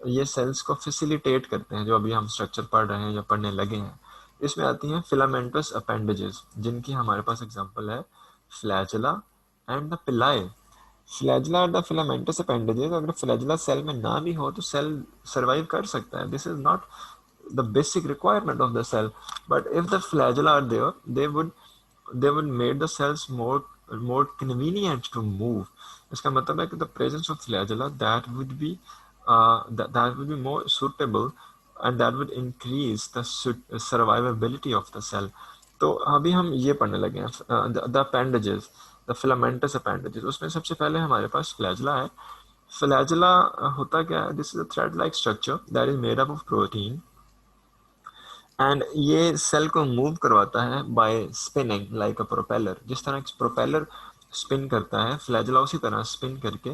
ये सेल्स को फैसिलिटेट करते हैं. जो अभी हम स्ट्रक्चर पढ़ रहे हैं या पढ़ने लगे हैं, इसमें आती हैं फिलामेंटस अपेंडेजेस, जिनकी हमारे पास एग्जांपल है फ्लैजेला एंड द पिलाई. फ्लैजेला और द फिलामेंटस अपेंडेजेस, अगर फ्लैजेला सेल में ना भी हो तो सेल सर्वाइव कर सकता है. This is not the basic requirement of the cell, but if the flagella are there they would make the cells more convenient to move. इसका मतलब है कि the presence of flagella that would be more suitable and that would increase the survivability of the cell. तो अभी हम ये पढ़ने लगे हैं the appendages, the filamentous appendages. उसमें सबसे पहले हमारे पास flagella है. flagella होता क्या है? This is a thread-like structure that is made up of protein. And ये सेल को मूव करवाता है by spinning like a propeller. जिस तरह प्रोपेलर स्पिन करता है, फ्लैजेला उसी तरह स्पिन करके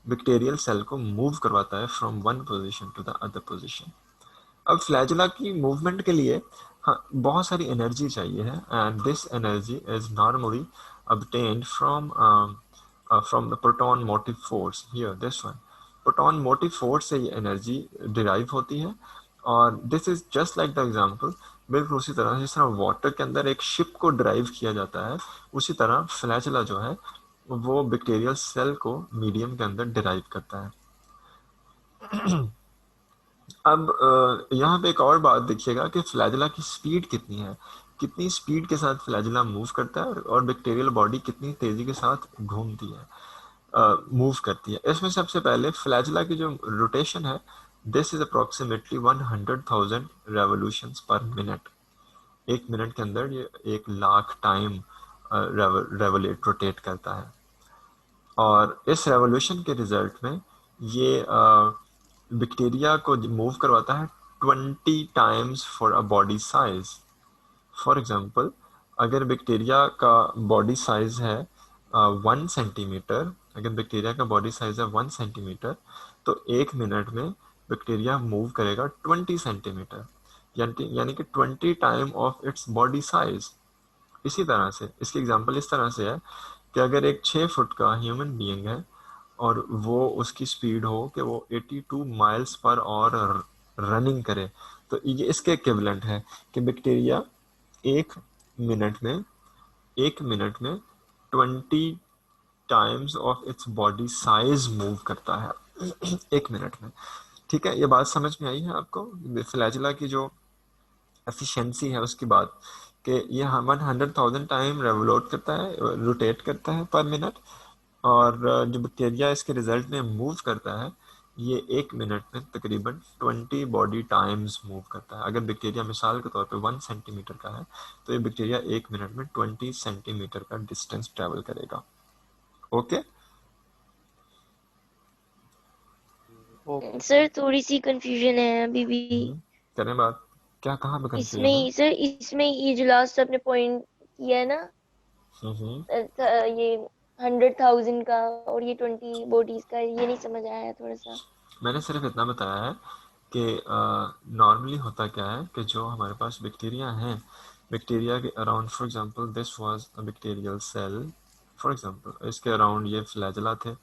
बैक्टीरियल सेल को मूव करवाता है from one position to the other position. अब फ्लैजेला की मूवमेंट के लिए बहुत सारी एनर्जी चाहिए है, and this energy is normally obtained from the proton motive force. Here this one, proton motive force से ये एनर्जी डिराइव होती है. और this is just like the example, बिल्कुल उसी तरह जिस तरह वाटर के अंदर एक शिप को ड्राइव किया जाता है, उसी तरह फ्लैजेला जो है वो बैक्टीरियल सेल को मीडियम के अंदर ड्राइव करता है. अब यहाँ पे एक और बात देखिएगा कि फ्लैजेला की स्पीड कितनी है, कितनी स्पीड के साथ फ्लैजेला मूव करता है, और बैक्टीरियल बॉडी कितनी तेजी के साथ घूमती है, मूव करती है. इसमें सबसे पहले फ्लैजेला की जो रोटेशन है, this is approximately 100,000 revolutions per minute. 1 minute के अंदर ये 1,00,000 टाइम रेवोलेट रोटेट करता है। और इस रेवोल्यूशन के रिजल्ट में ये बैक्टीरिया को मूव करवाता है 20 times for a body size. For example, अगर बैक्टीरिया का बॉडी साइज है 1 सेंटीमीटर, अगर बैक्टीरिया का बॉडी साइज है 1 सेंटीमीटर, तो 1 मिनट में बैक्टीरिया मूव करेगा 20 सेंटीमीटर, यानी कि 20 time of its body size. इसी तरह से इसकी एग्जांपल इस तरह से है कि अगर एक 6 फुट का ह्यूमन बीइंग है और वो उसकी स्पीड हो कि वो 82 माइल्स पर और रनिंग करे, तो ये इसके इक्विवेलेंट है कि बैक्टीरिया एक मिनट में 20 times of its body size move करता है 1 मिनट में। ठीक है, ये बात समझ में आई है आपको? फ्लैजिला की जो एफिशिएंसी है उसकी बात, कि ये 100,000 टाइम रेवोल्यूट करता है, रोटेट करता है पर मिनट, और जो बैक्टीरिया इसके रिजल्ट में मूव करता है ये 1 मिनट में तकरीबन 20 बॉडी टाइम्स मूव करता है। अगर बैक्टीरिया मिसाल के तौर पे 1 सेंटीमीटर का है तो ये बैक्टीरिया 1 मिनट में 20 सेंटीमीटर का डिस्टेंस ट्रेवल करेगा। ओके
ओके
सर थोड़ी सी कंफ्यूजन है अभी भी
करें बात, क्या कहाँ पे कंफ्यूजन है?
इसमें। सर इसमें ये जो लास्ट आपने पॉइंट किया है ना, ये 100,000 का और ये 20 बॉडीज का, ये नहीं समझ आया थोड़ा सा।
मैंने सिर्फ इतना बताया है कि नॉर्मली होता क्या है कि जो हमारे पास बैक्टीरिया हैं, बैक्टीरिया के around, for example this was a bacterial cell, for example इसके अराउंड ये फ्लैजिला थे,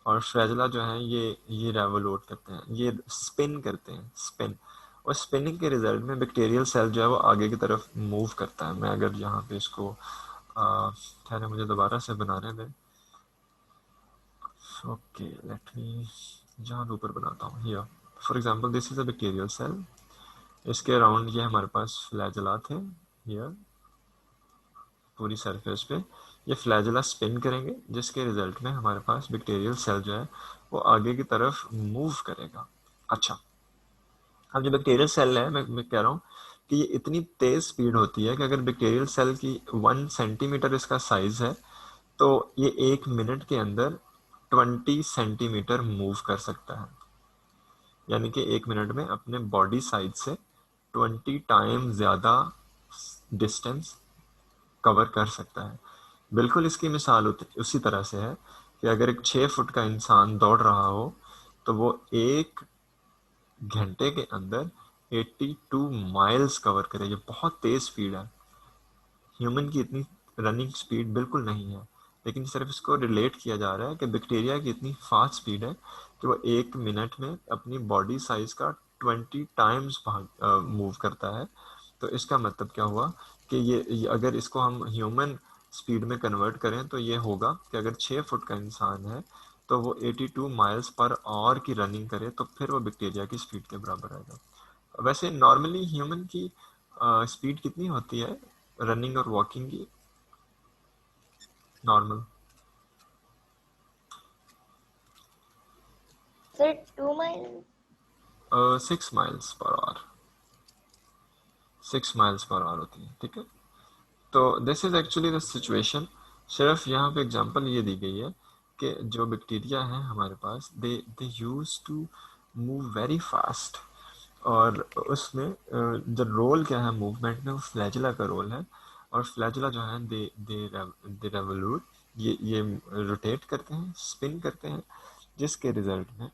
और फ्लैजिला जो है ये रेवोल्यूट करते हैं, ये स्पिन करते हैं, स्पिन, और स्पिनिंग के रिजल्ट में बैक्टीरियल सेल जो है वो आगे की तरफ मूव करता है। मैं अगर यहाँ पे इसको ठहरे मुझे दोबारा से बनाने दें। ओके लेट मी जहाँ ऊपर बनाता हूँ here, for example this is a bacterial cell, इसके अराउंड ये हमारे पास फ्लैजिला थे हियर पूरी सरफेस पे, ये फ्लैजिला स्पिन करेंगे जिसके रिजल्ट में हमारे पास बैक्टीरियल सेल जो है वो आगे की तरफ मूव करेगा। अच्छा, अब जो बैक्टीरियल सेल है, मैं कह रहा हूँ कि ये इतनी तेज स्पीड होती है कि अगर बैक्टीरियल सेल की 1 सेंटीमीटर इसका साइज है तो ये 1 मिनट के अंदर 20 सेंटीमीटर मूव कर सकता है, यानी कि 1 मिनट में अपने बॉडी साइज से 20 टाइम ज़्यादा डिस्टेंस कवर कर सकता है। बिल्कुल इसकी मिसाल उसी तरह से है कि अगर एक 6 फुट का इंसान दौड़ रहा हो तो वो 1 घंटे के अंदर 82 माइल्स कवर करे। ये बहुत तेज स्पीड है, ह्यूमन की इतनी रनिंग स्पीड बिल्कुल नहीं है, लेकिन सिर्फ इसको रिलेट किया जा रहा है कि बैक्टीरिया की इतनी फास्ट स्पीड है कि वो 1 मिनट में अपनी बॉडी साइज का 20 टाइम्स मूव करता है। तो इसका मतलब क्या हुआ कि ये अगर इसको हम ह्यूमन स्पीड में कन्वर्ट करें तो ये होगा कि अगर 6 फुट का इंसान है तो वो 82 माइल्स पर आवर की रनिंग करे तो फिर वो बैक्टीरिया की स्पीड के बराबर आएगा। वैसे नॉर्मली ह्यूमन की स्पीड कितनी होती है रनिंग और वॉकिंग की normal?
Sir 2 mile
6 miles per hour, 6 miles per hour होती है। ठीक है, तो this is actually the situation. सिर्फ यहाँ पे एग्जांपल ये दी गई है कि जो बैक्टीरिया हैं हमारे पास, they use to move very fast, और उसमें जो रोल क्या है मूवमेंट में, वो फ्लैजिला का रोल है, और फ्लैजिला जो है दे रेवोल्यूट, ये रोटेट करते हैं, स्पिन करते हैं, जिसके रिजल्ट में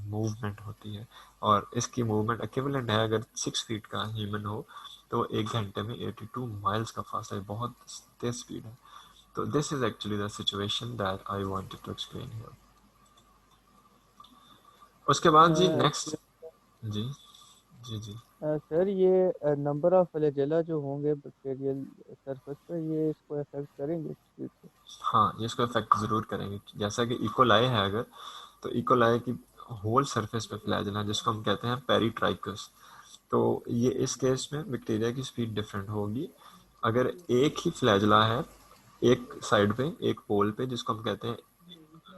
मूवमेंट होती है। और इसकी मूवमेंट इक्विवेलेंट है, अगर 6 फीट का ह्यूमन हो तो 1 घंटे में 82 माइल्स का फासला है, बहुत तेज स्पीड है। तो this is actually the situation that I wanted to explain here. उसके बाद जी नेक्स्ट, जी जी जी
सर ये नंबर ऑफ फ्लैजेला जो होंगे बैक्टीरियल सरफेस पे, ये इसको अफेक्ट करेंगे स्पीड को?
हाँ, ये इसको इफेक्ट ज़रूर करेंगे। जैसा कि इकोलाई है अगर, तो इकोलाई की होल सरफेस पे फ्लैजिला जिसको हम कहते हैं पेरीट्राइकस, तो ये इस केस में बैक्टीरिया की स्पीड डिफरेंट होगी। अगर एक ही फ्लैजिला है एक साइड पे, एक पोल पे, जिसको हम कहते हैं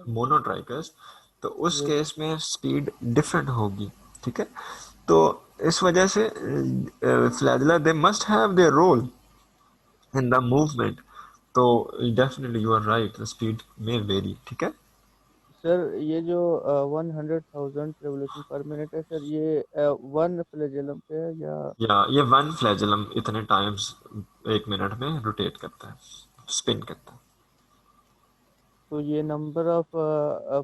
मोनोट्राइकस, तो उस केस में स्पीड डिफरेंट होगी। ठीक है, तो इस वजह से flagella they must have their role in the movement. तो definitely you are right, the speed में वेरी। ठीक है।
सर ये जो 100,000 रेवोल्यूशन पर मिनट है सर, ये वन फ्लैजेलम पे है या
ये वन फ्लैजिलम इतने टाइम्स 1 मिनट में रोटेट करता है, स्पिन करता है।
तो ये नंबर ऑफ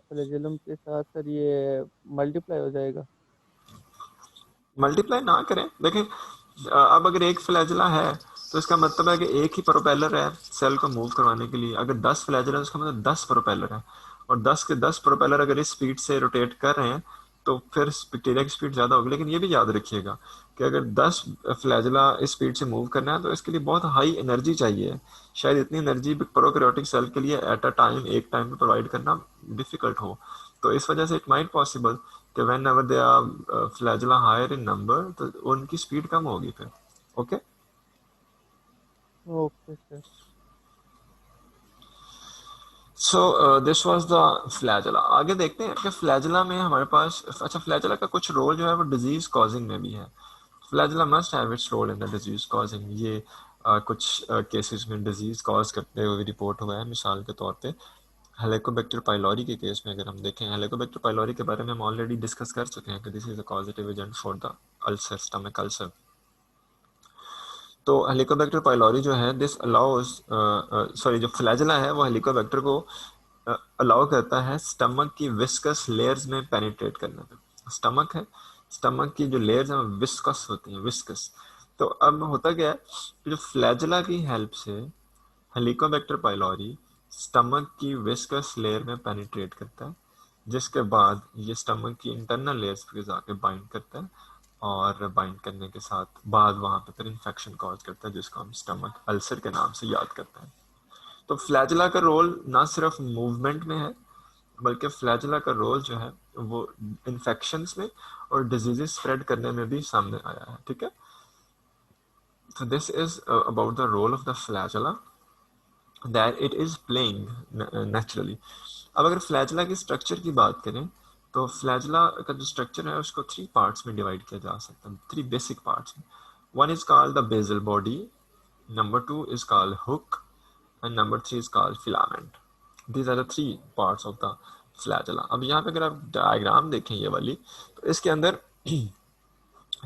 फ्लैजेलम के साथ सर ये मल्टीप्लाई हो जाएगा?
मल्टीप्लाई ना करें, देखें अब अगर एक फ्लैजिला है तो इसका मतलब है कि एक ही प्रोपेलर है सेल को मूव करवाने के लिए। अगर 10 फ्लैजिला है उसका मतलब 10 प्रोपेलर है, और 10 के 10 प्रोपेलर अगर इस स्पीड से रोटेट कर रहे हैं तो फिर बैक्टीरिया की स्पीड ज़्यादा होगी। लेकिन ये भी याद रखिएगा कि अगर 10 फ्लैजिला इस स्पीड से मूव करना है तो इसके लिए बहुत हाई एनर्जी चाहिए। शायद इतनी एनर्जी प्रोकैरियोटिक सेल के लिए एट अ टाइम, एक टाइम में प्रोवाइड करना डिफिकल्ट हो। तो इस वजह से इट माइट पॉसिबल कि whenever they are flagella higher in number तो उनकी स्पीड कम होगी फिर। Okay.
Okay sir.
So this was the flagella. आगे देखते हैं कि फ्लैजिला में हमारे पास, अच्छा फ्लैजिला का कुछ रोल जो है वो डिजीज कॉजिंग में भी है। Flagella must have its role in the disease causing. ये कुछ केसेस में डिजीज कॉज करते हुए रिपोर्ट हुआ है। मिसाल के तौर पे हेलिकोबैक्टर पाइलोरी के केस में अगर हम देखें, हेलिकोबैक्टर पाइलोरी के बारे में हम ऑलरेडी डिस्कस कर चुके हैं कि this is a causative agent for the ulcer, stomach ulcer. तो हेलिकोबैक्टर पाइलोरी जो है दिस अलाउज, सॉरी जो फ्लैजिला है वो हेलिकोबैक्टर को अलाउ करता है स्टमक की विस्कस लेयर्स में पेनिट्रेट करने पे। स्टमक है, स्टमक की जो लेयर्स हैं वो विस्कस होती हैं, विस्कस। तो अब होता क्या है कि जो फ्लैजिला की हेल्प से हेलिकोबैक्टर पाइलोरी स्टमक की विस्कस लेयर में पेनिट्रेट करता है, जिसके बाद ये स्टमक की इंटरनल लेयर्स पे जाके बाइंड करता है, और बाइंड करने के साथ बाद वहाँ पे फिर इन्फेक्शन कॉज करता है जिसको हम स्टमक अल्सर के नाम से याद करते हैं। तो फ्लैजिला का रोल ना सिर्फ मूवमेंट में है, बल्कि फ्लैजिला का रोल जो है वो इन्फेक्शंस में और डिजीजेस स्प्रेड करने में भी सामने आया है। ठीक है। तो this is about the role of the flagella that it is playing naturally. अब अगर फ्लैजिला की स्ट्रक्चर की बात करें तो फ्लैजिला का जो स्ट्रक्चर है उसको 3 पार्ट्स में डिवाइड किया जा सकता है, 3 बेसिक पार्ट्स में। One is called the basal body, number 2 is called hook, and number 3 is called filament. These are the 3 parts of the flagella. अब यहाँ पे अगर आप डायग्राम देखें ये वाली, तो इसके अंदर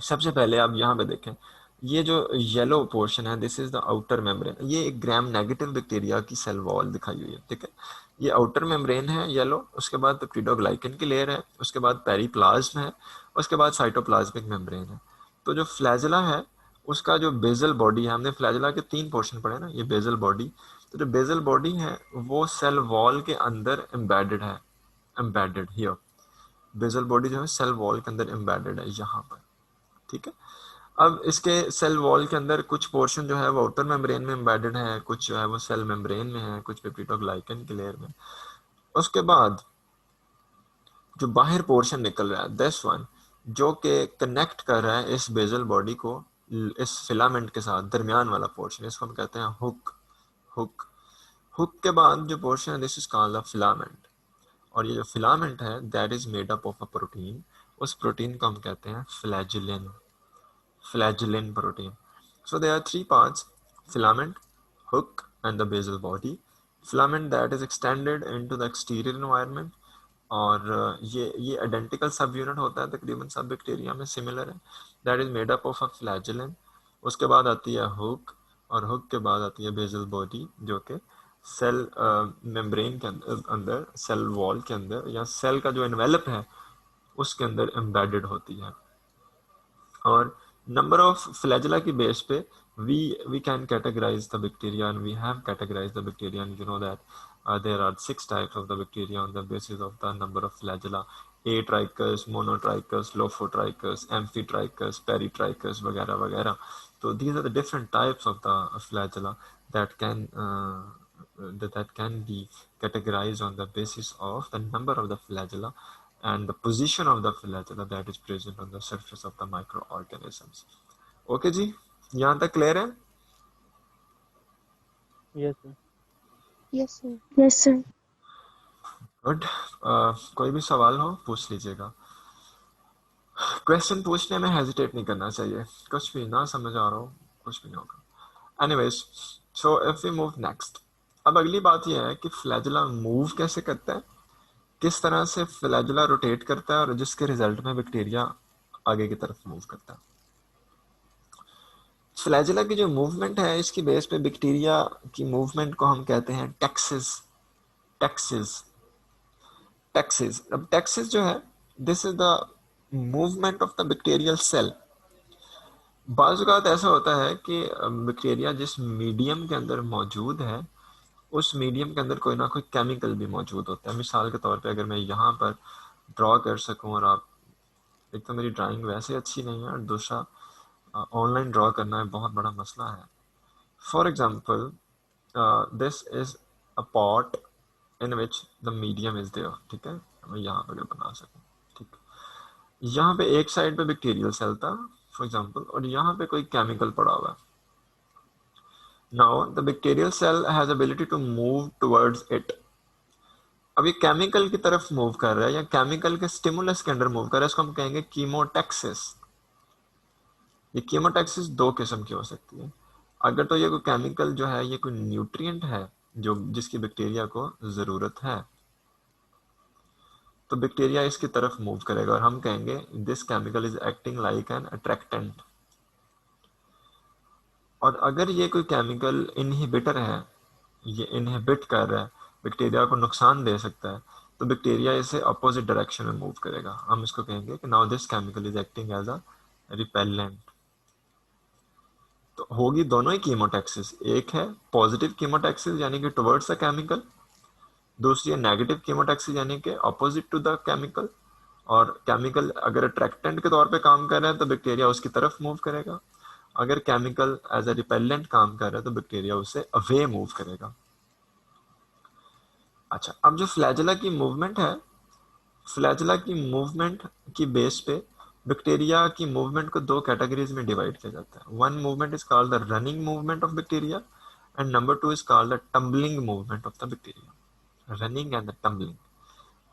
सबसे पहले आप यहाँ पे देखें, ये जो येलो पोर्शन है this is the outer membrane. ये एक ग्राम नेगेटिव बैक्टीरिया की सेल वॉल दिखाई हुई है। ठीक है। ये आउटर मेम्ब्रेन है येलो, उसके बाद पेप्टिडोग्लाइकन की लेयर है, उसके बाद पेरिप्लाज्म है, उसके बाद साइटोप्लाज्मिक मेम्ब्रेन है। तो जो फ्लैजिला है उसका जो बेजल बॉडी है, हमने फ्लैजिला के 3 पोर्शन पढ़े ना, ये बेजल बॉडी। तो जो बेजल बॉडी है वो सेल वॉल के अंदर एम्बेडेड है, एम्बेडेड हियर। बेजल बॉडी जो है सेल वॉल के अंदर एम्बेडेड है यहाँ पर। ठीक है। अब इसके सेल वॉल के अंदर कुछ पोर्शन जो है वो आउटर मेम्ब्रेन में एम्बेडेड है, कुछ जो है वो सेल मेम्ब्रेन में है, कुछ पेप्टिडोग्लाइकन की लेयर में। उसके बाद जो बाहर पोर्शन निकल रहा है दिस वन, जो कि कनेक्ट कर रहा है इस बेजल बॉडी को इस फिलामेंट के साथ, दरमियान वाला पोर्शन, इसको हम कहते हैं हुक। हुक हुक के बाद जो पोर्शन है this is called the filament. और ये जो फिलामेंट है that is made up of a protein. उस प्रोटीन को हम कहते हैं flagellin, flagellin protein. So there are 3 parts: filament, hook, and the basal body. Filament that is extended into the exterior environment, और ये आइडेंटिकल सब unit होता है तकरीबन सब बैक्टीरिया में सिमिलर है। That is made up of a flagellin. उसके बाद आती है हुक, और हुक के बाद आती है बेजल बॉडी जो कि सेल मेम्ब्रेन के अंदर, सेल वॉल के अंदर या सेल का जो एनवेलप है उसके अंदर एम्बेडेड होती है। और नंबर ऑफ फ्लैजिला की बेस पे we can categorize the bacteria, and we have categorized the bacteria, and you know that there are 6 types of the bacteria on the basis of the number of flagella: atrichus, monotrichus, lophotrichus, amphitrichus, peritrichus वगैरह वगैरह। तो these are the different types of the flagella that can be categorized on the basis of the number of the flagella and the position of the flagella that is present on the surface of the microorganisms. Okay जी, यहाँ तक clear है?
Yes sir.
Yes sir.
Yes sir.
Good. कोई भी सवाल हो पूछ लीजिएगा। क्वेश्चन पूछने में हेजिटेट नहीं करना चाहिए, कुछ भी ना समझ आ रहा हो कुछ भी नहीं होगा। Anyways, so if we move next, अब अगली बात यह है कि फ्लैजुला मूव कैसे करता है, किस तरह से फ्लैजुला रोटेट करता है और जिसके रिजल्ट में बैक्टीरिया आगे की तरफ मूव करता है। फ्लैजुला की जो मूवमेंट है इसकी बेस पे बैक्टीरिया की मूवमेंट को हम कहते हैं टैक्सिस। टैक्सिस टैक्सिस अब टैक्सिस जो है, this is the movement of the bacterial cell. बाज़ औक़ात ऐसा होता है कि बैक्टीरिया जिस मीडियम के अंदर मौजूद है उस मीडियम के अंदर कोई ना कोई केमिकल भी मौजूद होता है। मिसाल के तौर पे अगर मैं यहाँ पर ड्रॉ कर सकूँ, और आप, एक तो मेरी ड्राइंग वैसे अच्छी नहीं है और दूसरा ऑनलाइन ड्रॉ करना है बहुत बड़ा मसला है। For example, this is a pot in which the medium is there, ठीक है, मैं यहाँ पर बना सकूँ, ठीक। यहाँ पे एक साइड पे बैक्टीरियल सेल था फॉर एग्जाम्पल, और यहाँ पे कोई केमिकल पड़ा हुआ है। Now the bacterial cell has ability to move towards it. अब ये केमिकल की तरफ मूव कर रहा है या केमिकल के स्टिमुलस के अंदर मूव कर रहा है, इसको हम कहेंगे कीमोटैक्सिस। ये कीमोटैक्सिस दो किस्म की हो सकती है। अगर तो ये कोई केमिकल जो है ये कोई न्यूट्रिएंट है जो जिसकी बैक्टीरिया को जरूरत है, तो बैक्टीरिया इसकी तरफ मूव करेगा और हम कहेंगे this chemical is acting like an attractant. और अगर ये कोई केमिकल इनहिबिटर है, ये इनहिबिट कर रहा है, बैक्टीरिया को नुकसान दे सकता है, तो बैक्टीरिया इसे अपोजिट डायरेक्शन में मूव करेगा। हम इसको कहेंगे कि now this chemical is acting as a repellent. तो होगी दोनों ही कीमोटैक्सिस, एक है पॉजिटिव कीमोटैक्सिस यानी कि टुवर्ड्स द केमिकल, दूसरी है नेगेटिव कीमोटैक्सिस यानी कि अपोजिट टू द केमिकल। और केमिकल अगर अट्रैक्टेंट के तौर पे काम कर रहा है तो बैक्टीरिया उसकी तरफ मूव करेगा, अगर केमिकल एज अ रिपेलेंट काम कर रहा है तो बैक्टीरिया उससे अवे मूव करेगा। अच्छा, अब जो फ्लैजुला की मूवमेंट है, फ्लैजुला की मूवमेंट की बेस पे बैक्टीरिया की मूवमेंट को दो कैटेगरीज में डिवाइड किया जाता है। One movement is called the running movement of bacteria and number two is called the tumbling movement of the bacteria. Running and the tumbling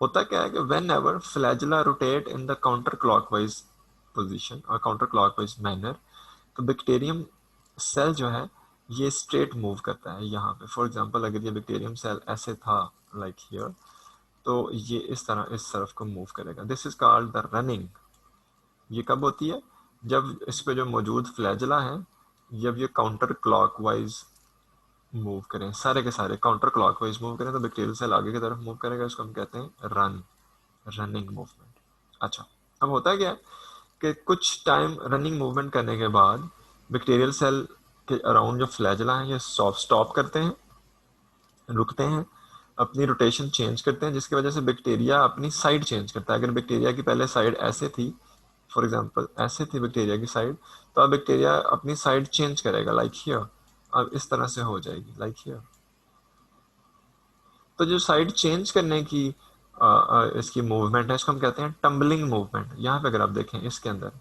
होता क्या है कि when ever flagella rotate in the counter clockwise position और counter clockwise manner, तो bacterium cell जो है ये straight move करता है। यहाँ पे फॉर एग्जांपल अगर ये बैक्टीरियम सेल ऐसे था लाइक हियर, तो ये इस तरह इस तरफ को मूव करेगा। This is called the running. ये कब होती है? जब इस पे जो मौजूद फ्लैजुला है जब ये काउंटर क्लॉकवाइज मूव करें, सारे के सारे काउंटर क्लॉकवाइज मूव करें, तो बैक्टीरियल सेल आगे की तरफ मूव करेगा। इसको हम कहते हैं रनिंग मूवमेंट। अच्छा, अब होता क्या है कि कुछ टाइम रनिंग मूवमेंट करने के बाद बैक्टीरियल सेल के अराउंड जो फ्लैजुला है ये स्टॉप करते हैं, रुकते हैं, अपनी रोटेशन चेंज करते हैं, जिसकी वजह से बैक्टीरिया अपनी साइड चेंज करता है। अगर बैक्टीरिया की पहले साइड ऐसे थी, फॉर एग्जांपल ऐसे थी बैक्टीरिया की साइड, तो अब बैक्टीरिया अपनी साइड चेंज करेगा लाइक हियर, अब इस तरह से हो जाएगी लाइक हियर। तो जो साइड चेंज करने की इसकी मूवमेंट है इसको हम कहते हैं टम्बलिंग मूवमेंट। यहाँ पे अगर आप देखें इसके अंदर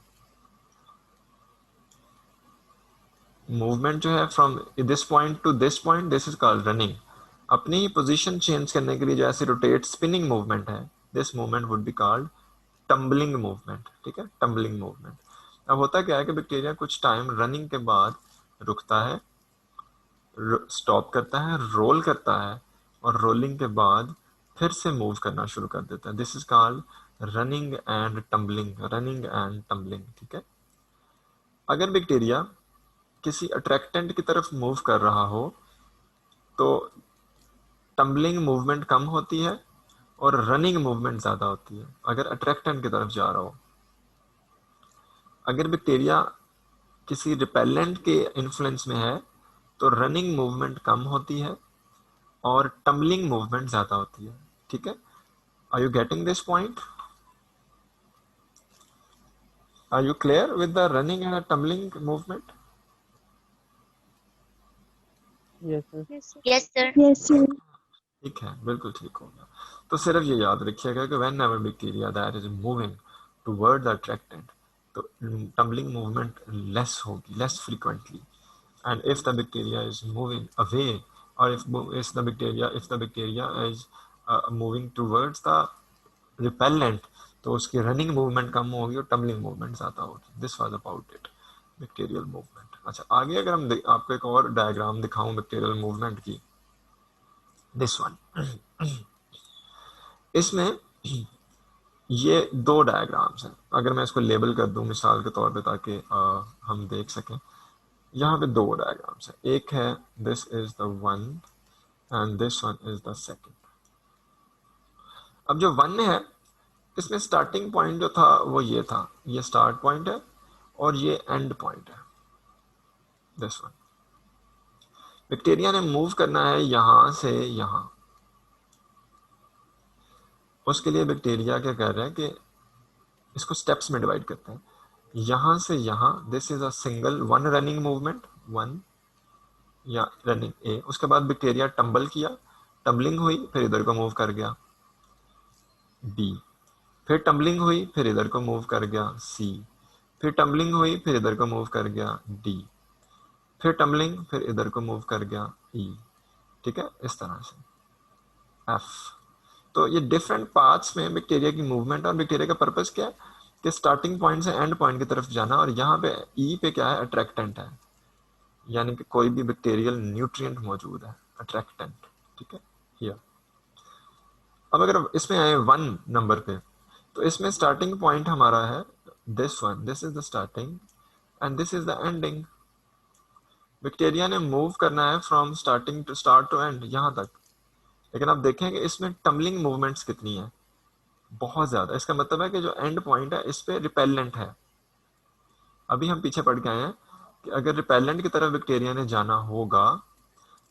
मूवमेंट जो है from this point two this point, this is called running. अपनी ही पोजीशन चेंज करने के लिए जो ऐसे रोटेट स्पिनिंग मूवमेंट है, this movement would be called tumbling movement. ठीक है, टम्बलिंग मूवमेंट। अब होता क्या है कि बैक्टीरिया कुछ टाइम रनिंग के बाद रुकता है, स्टॉप करता है, रोल करता है, और रोलिंग के बाद फिर से मूव करना शुरू कर देता है। This is called running and tumbling, running and tumbling. ठीक है, अगर बैक्टीरिया किसी अट्रैक्टेंट की तरफ मूव कर रहा हो तो टम्बलिंग मूवमेंट कम होती है और रनिंग मूवमेंट ज्यादा होती है अगर अट्रैक्टेंट की तरफ जा रहा हो। अगर बैक्टीरिया किसी रिपेलेंट के इन्फ्लुएंस में है तो रनिंग मूवमेंट कम होती है और टम्बलिंग मूवमेंट ज्यादा होती है। ठीक है, are you getting this point? Are you clear with the running and tumbling movement?
Yes sir.
Yes sir.
Yes sir.
ठीक है, बिल्कुल ठीक होगा। तो सिर्फ ये याद रखिएगा कि when ever bacteria that is moving toward the attractant, तो टम्बलिंग मूवमेंट लेस होगी, less frequently. And if the bacteria is moving away, और if the bacteria is moving towards the repellent, तो उसकी रनिंग मूवमेंट कम होगी और tumbling movement ज़्यादा होगी. This was about it, bacterial movement. अच्छा, आगे अगर हम आपको एक और डायग्राम दिखाऊं बैक्टीरियल मूवमेंट की, दिस वन. इसमें ये दो डायग्राम्स हैं. अगर मैं इसको लेबल कर दूं मिसाल के तौर पे ताकि हम देख सकें, यहाँ पे दो डायग्राम्स हैं. एक है this is the one and this one is the second. अब जो वन है इसमें स्टार्टिंग पॉइंट जो था वो ये था, ये स्टार्ट पॉइंट है और ये एंड पॉइंट है. दिस वन बैक्टीरिया ने मूव करना है यहां से यहां. उसके लिए बैक्टीरिया क्या कर रहे हैं कि इसको स्टेप्स में डिवाइड करते हैं. यहां से यहां this is a single one running movement, one या रनिंग ए. उसके बाद बैक्टीरिया टम्बल किया, टम्बलिंग हुई, फिर इधर को मूव कर गया बी. फिर टम्बलिंग हुई, फिर इधर को मूव कर गया सी. फिर टम्बलिंग हुई, फिर इधर को मूव कर गया डी. फिर टम्बलिंग, फिर इधर को मूव कर गया ई. ठीक है, इस तरह से एफ. तो ये डिफरेंट पार्ट्स में बैक्टीरिया की मूवमेंट. और बैक्टीरिया का पर्पस क्या है कि स्टार्टिंग पॉइंट से एंड पॉइंट की तरफ जाना. और यहाँ पे ई पे क्या है, अट्रैक्टेंट है, यानी कि कोई भी बैक्टीरियल न्यूट्रिएंट मौजूद है, अट्रैक्टेंट. ठीक है, हियर. अब अगर इसमें आए वन नंबर पे, तो इसमें स्टार्टिंग पॉइंट हमारा है this one, this is the starting and this is the ending. Bacteria ने मूव करना है from starting to start to end यहाँ तक. लेकिन आप देखेंगे इसमें टम्बलिंग मूवमेंट्स कितनी है, बहुत ज्यादा. इसका मतलब है कि जो एंड पॉइंट है इस पे रिपेलेंट है. अभी हम पीछे पढ़ के आए हैं कि अगर रिपेलेंट की तरफ बैक्टीरिया ने जाना होगा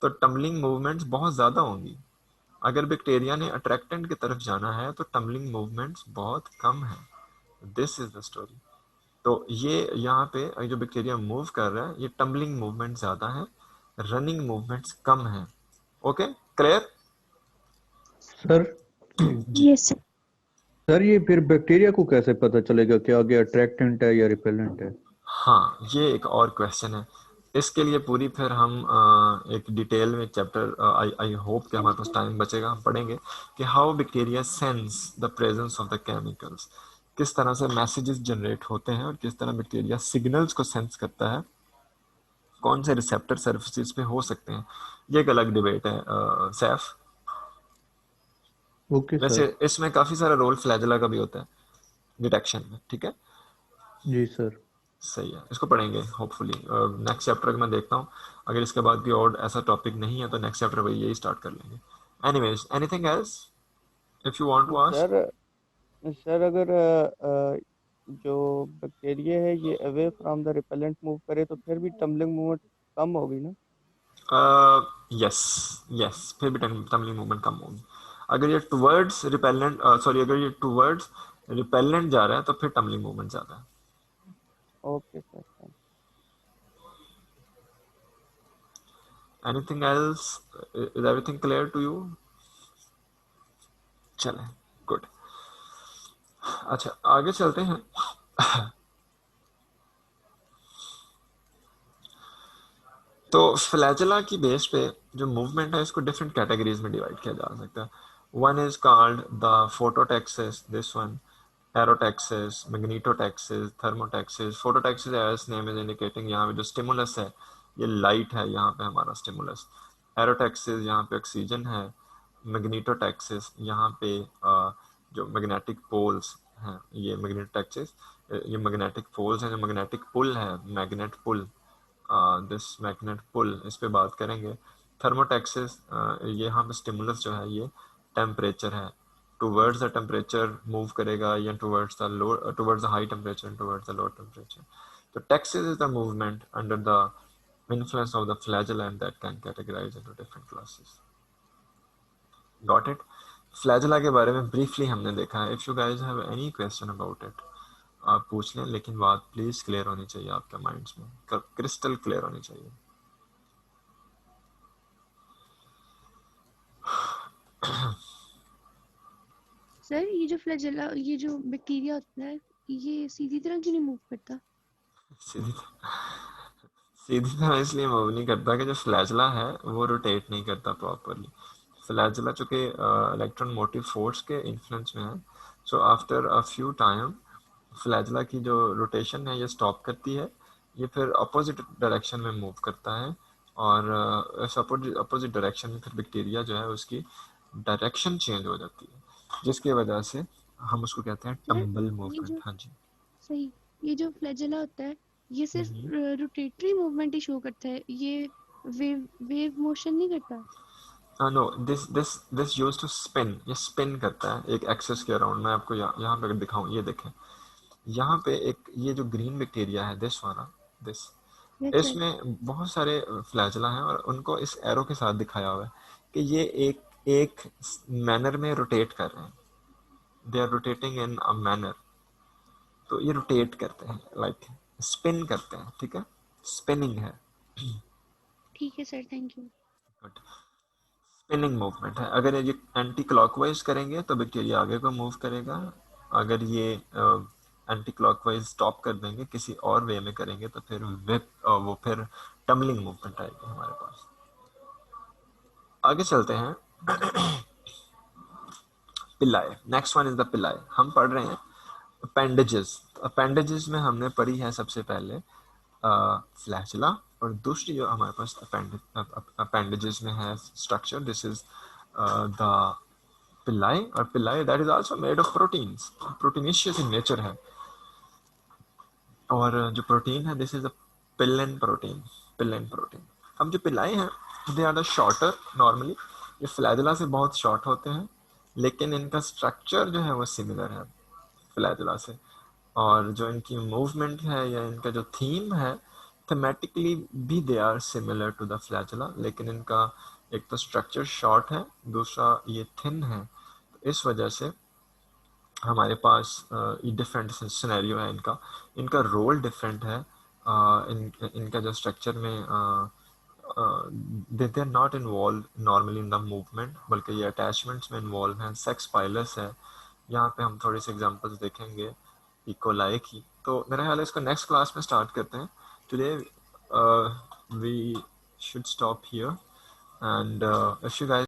तो टम्बलिंग मूवमेंट्स बहुत ज्यादा होंगी. अगर बैक्टीरिया ने अट्रैक्टेंट की तरफ जाना है तो टम्बलिंग मूवमेंट्स बहुत कम है. This is the story. तो ये यहाँ पे जो बैक्टीरिया मूव कर रहा है ये टम्बलिंग मूवमेंट ज्यादा है, रनिंग मूवमेंट्स कम है. Okay, clear?
सर
जी.
Yes sir.
सर ये फिर बैक्टीरिया को कैसे पता चलेगा कि आगे अट्रैक्टेंट है या रिपेलेंट है?
हाँ, ये एक और क्वेश्चन है. इसके लिए पूरी फिर हम एक डिटेल में चैप्टर, आई होप कि हमारे पास टाइम बचेगा, हम पढ़ेंगे कि how bacteria sense the presence of the chemicals. किस तरह से मैसेजेस जनरेट होते हैं और किस तरह बैक्टीरिया सिग्नल्स को सेंस करता है, कौन से रिसेप्टर सर्फेसिस पे हो सकते हैं. ये एक अलग डिबेट है. सैफ,
ओके
वैसे
सर.
इसमें काफी सारा रोल फ्लैजेला का भी होता है डिटेक्शन में. ठीक है,
जी सर.
सही है, इसको पढ़ेंगे होपफुली. नेक्स्ट चैप्टर मैं देखता हूँ, अगर इसके बाद कोई और ऐसा टॉपिक नहीं है तो नेक्स्ट चैप्टर वही यही स्टार्ट कर लेंगे. Anyways, anything else if you want to ask?
Sir sir अगर जो बैक्टीरिया है ये away from the repellent move करे तो फिर भी टम्बलिंग मूवमेंट कम होगी ना?
यस, यस, फिर भी टम्बलिंग मूवमेंट कम होगी. अगर ये टुवर्ड्स रिपेलेंट, सॉरी, अगर ये टुवर्ड्स रिपेलेंट जा रहा है तो फिर टम्बलिंग मूवमेंट ज्यादा है.
Okay sir.
Anything else? Is everything clear to you? चलें, गुड. अच्छा, आगे चलते हैं. तो फ्लैजेला की बेस पे जो मूवमेंट है इसको डिफरेंट कैटेगरीज में डिवाइड किया जा सकता है. One is called the phototaxis, this one aerotaxis, magnetotaxis, thermotaxis. Phototaxis as name is indicating, यहाँ पे जो स्टिमुलस है ये लाइट है, यहाँ पे हमारा स्टिमुलस. एरोटैक्सिस यहाँ पे ऑक्सीजन है. मैग्नेटोटैक्सिस यहाँ पे जो मैग्नेटिक पोल्स हैं, ये मैग्नेटोटैक्सिस, ये मैग्नेटिक पोल्स हैं, जो मैग्नेटिक पुल है, मैग्नेट पुल, दिस मैग्नेट पुल, इस पे बात करेंगे. थर्मोटैक्सिस, ये यहाँ पे स्टिमुलस जो है ये टेम्परेचर है, टुवर्ड्स द टेम्परेचर मूव करेगा या towards the low, towards the high temperature, towards the low temperature. तो taxis is the movement under the influence of the flagella that can categorize into different classes. Got it? Flagella के बारे में briefly हमने देखा है. If you guys have any question about it आप पूछ लें, लेकिन बात प्लीज क्लियर होनी चाहिए आपके माइंड्स में, क्रिस्टल क्लियर होनी चाहिए.
सर ये जो फ्लैजेला, ये जो बैक्टीरिया होता है, ये सीधी तरह क्यों नहीं मूव करता?
सीधी सीधी तरह इसलिए मूव नहीं करता कि जो फ्लैजेला है वो रोटेट नहीं करता प्रॉपरली. फ्लैजेला चूंकि इलेक्ट्रॉन मोटिव फोर्स के इन्फ्लुएंस में है, so after a few time flagella की जो रोटेशन है ये स्टॉप करती है, ये फिर अपोजिट डायरेक्शन में मूव करता है, और अपोजिट डायरेक्शन में फिर बैक्टीरिया जो है उसकी डायरेक्शन चेंज हो जाती है, जिसकी वजह से हम उसको कहते हैं
सर
टम्बल
ये
मूवमेंट।
जो
हाँ जी।
सही ये जो फ्लैजेला होता है ये सिर्फ रोटेटरी मूवमेंट ही शो करता है, ये वेव मोशन नहीं करता।
No, this use to spin, ये स्पिन करता है एक एक्सिस के अराउंड। मैं आपको यहाँ पे दिखाऊं, ये देखें, यहाँ पे एक ये जो ग्रीन बैक्टीरिया है, दिस वाला, दिस,
यस सर।
इसमें बहुत सारे फ्लैजला हैं और उनको इस एरो के साथ दिखाया हुआ है कि ये एक एक मैनर में रोटेट कर रहे हैं, they are rotating in a manner. तो ये रोटेट करते हैं, लाइक स्पिन करते हैं, ठीक है, स्पिनिंग है।
ठीक है sir, thank you.
Good. Spinning movement है। अगर ये एंटी क्लॉकवाइज करेंगे तो बैक्टीरिया आगे को मूव करेगा, अगर ये एंटी क्लॉकवाइज स्टॉप कर देंगे, किसी और वे में करेंगे, तो फिर वो फिर टम्बलिंग मूवमेंट आएगी हमारे पास। आगे चलते हैं। पिलाए, नेक्स्ट वन इज द पिलाए। हम पढ़ रहे हैं अपेंडेजेस। अपेंडेजेस में हमने पढ़ी है सबसे पहले फ्लैचुला, और दूसरी जो हमारे पास अपेंडेजेस में है structure, this is the pili. और pili that is also made of proteins, proteinicious in nature है। और जो प्रोटीन है, this is a pilin protein, pilin protein. अब जो पिलाई हैं, they are the shorter normally, ये फ्लैजुला से बहुत शॉर्ट होते हैं, लेकिन इनका स्ट्रक्चर जो है वो सिमिलर है फ्लैजुला से। और जो इनकी मूवमेंट है या इनका जो थीम है, थेमेटिकली भी they are similar to the flagella, लेकिन इनका एक तो स्ट्रक्चर शॉर्ट है, दूसरा ये थिन है। तो इस वजह से हमारे पास डिफरेंट सिनेरियो है इनका, इनका रोल डिफरेंट है। इनका जो स्ट्रक्चर में they are not involve normally in the movement, बल्कि ये अटैचमेंट्स में इन्वॉल्व हैं। सेक्स पाइलस है, यहाँ पे हम थोड़ी सी एग्जांपल्स देखेंगे इकोलाई की। तो मेरा ख्याल है इसको नेक्स्ट क्लास में स्टार्ट करते हैं। Today we should stop here, and if you guys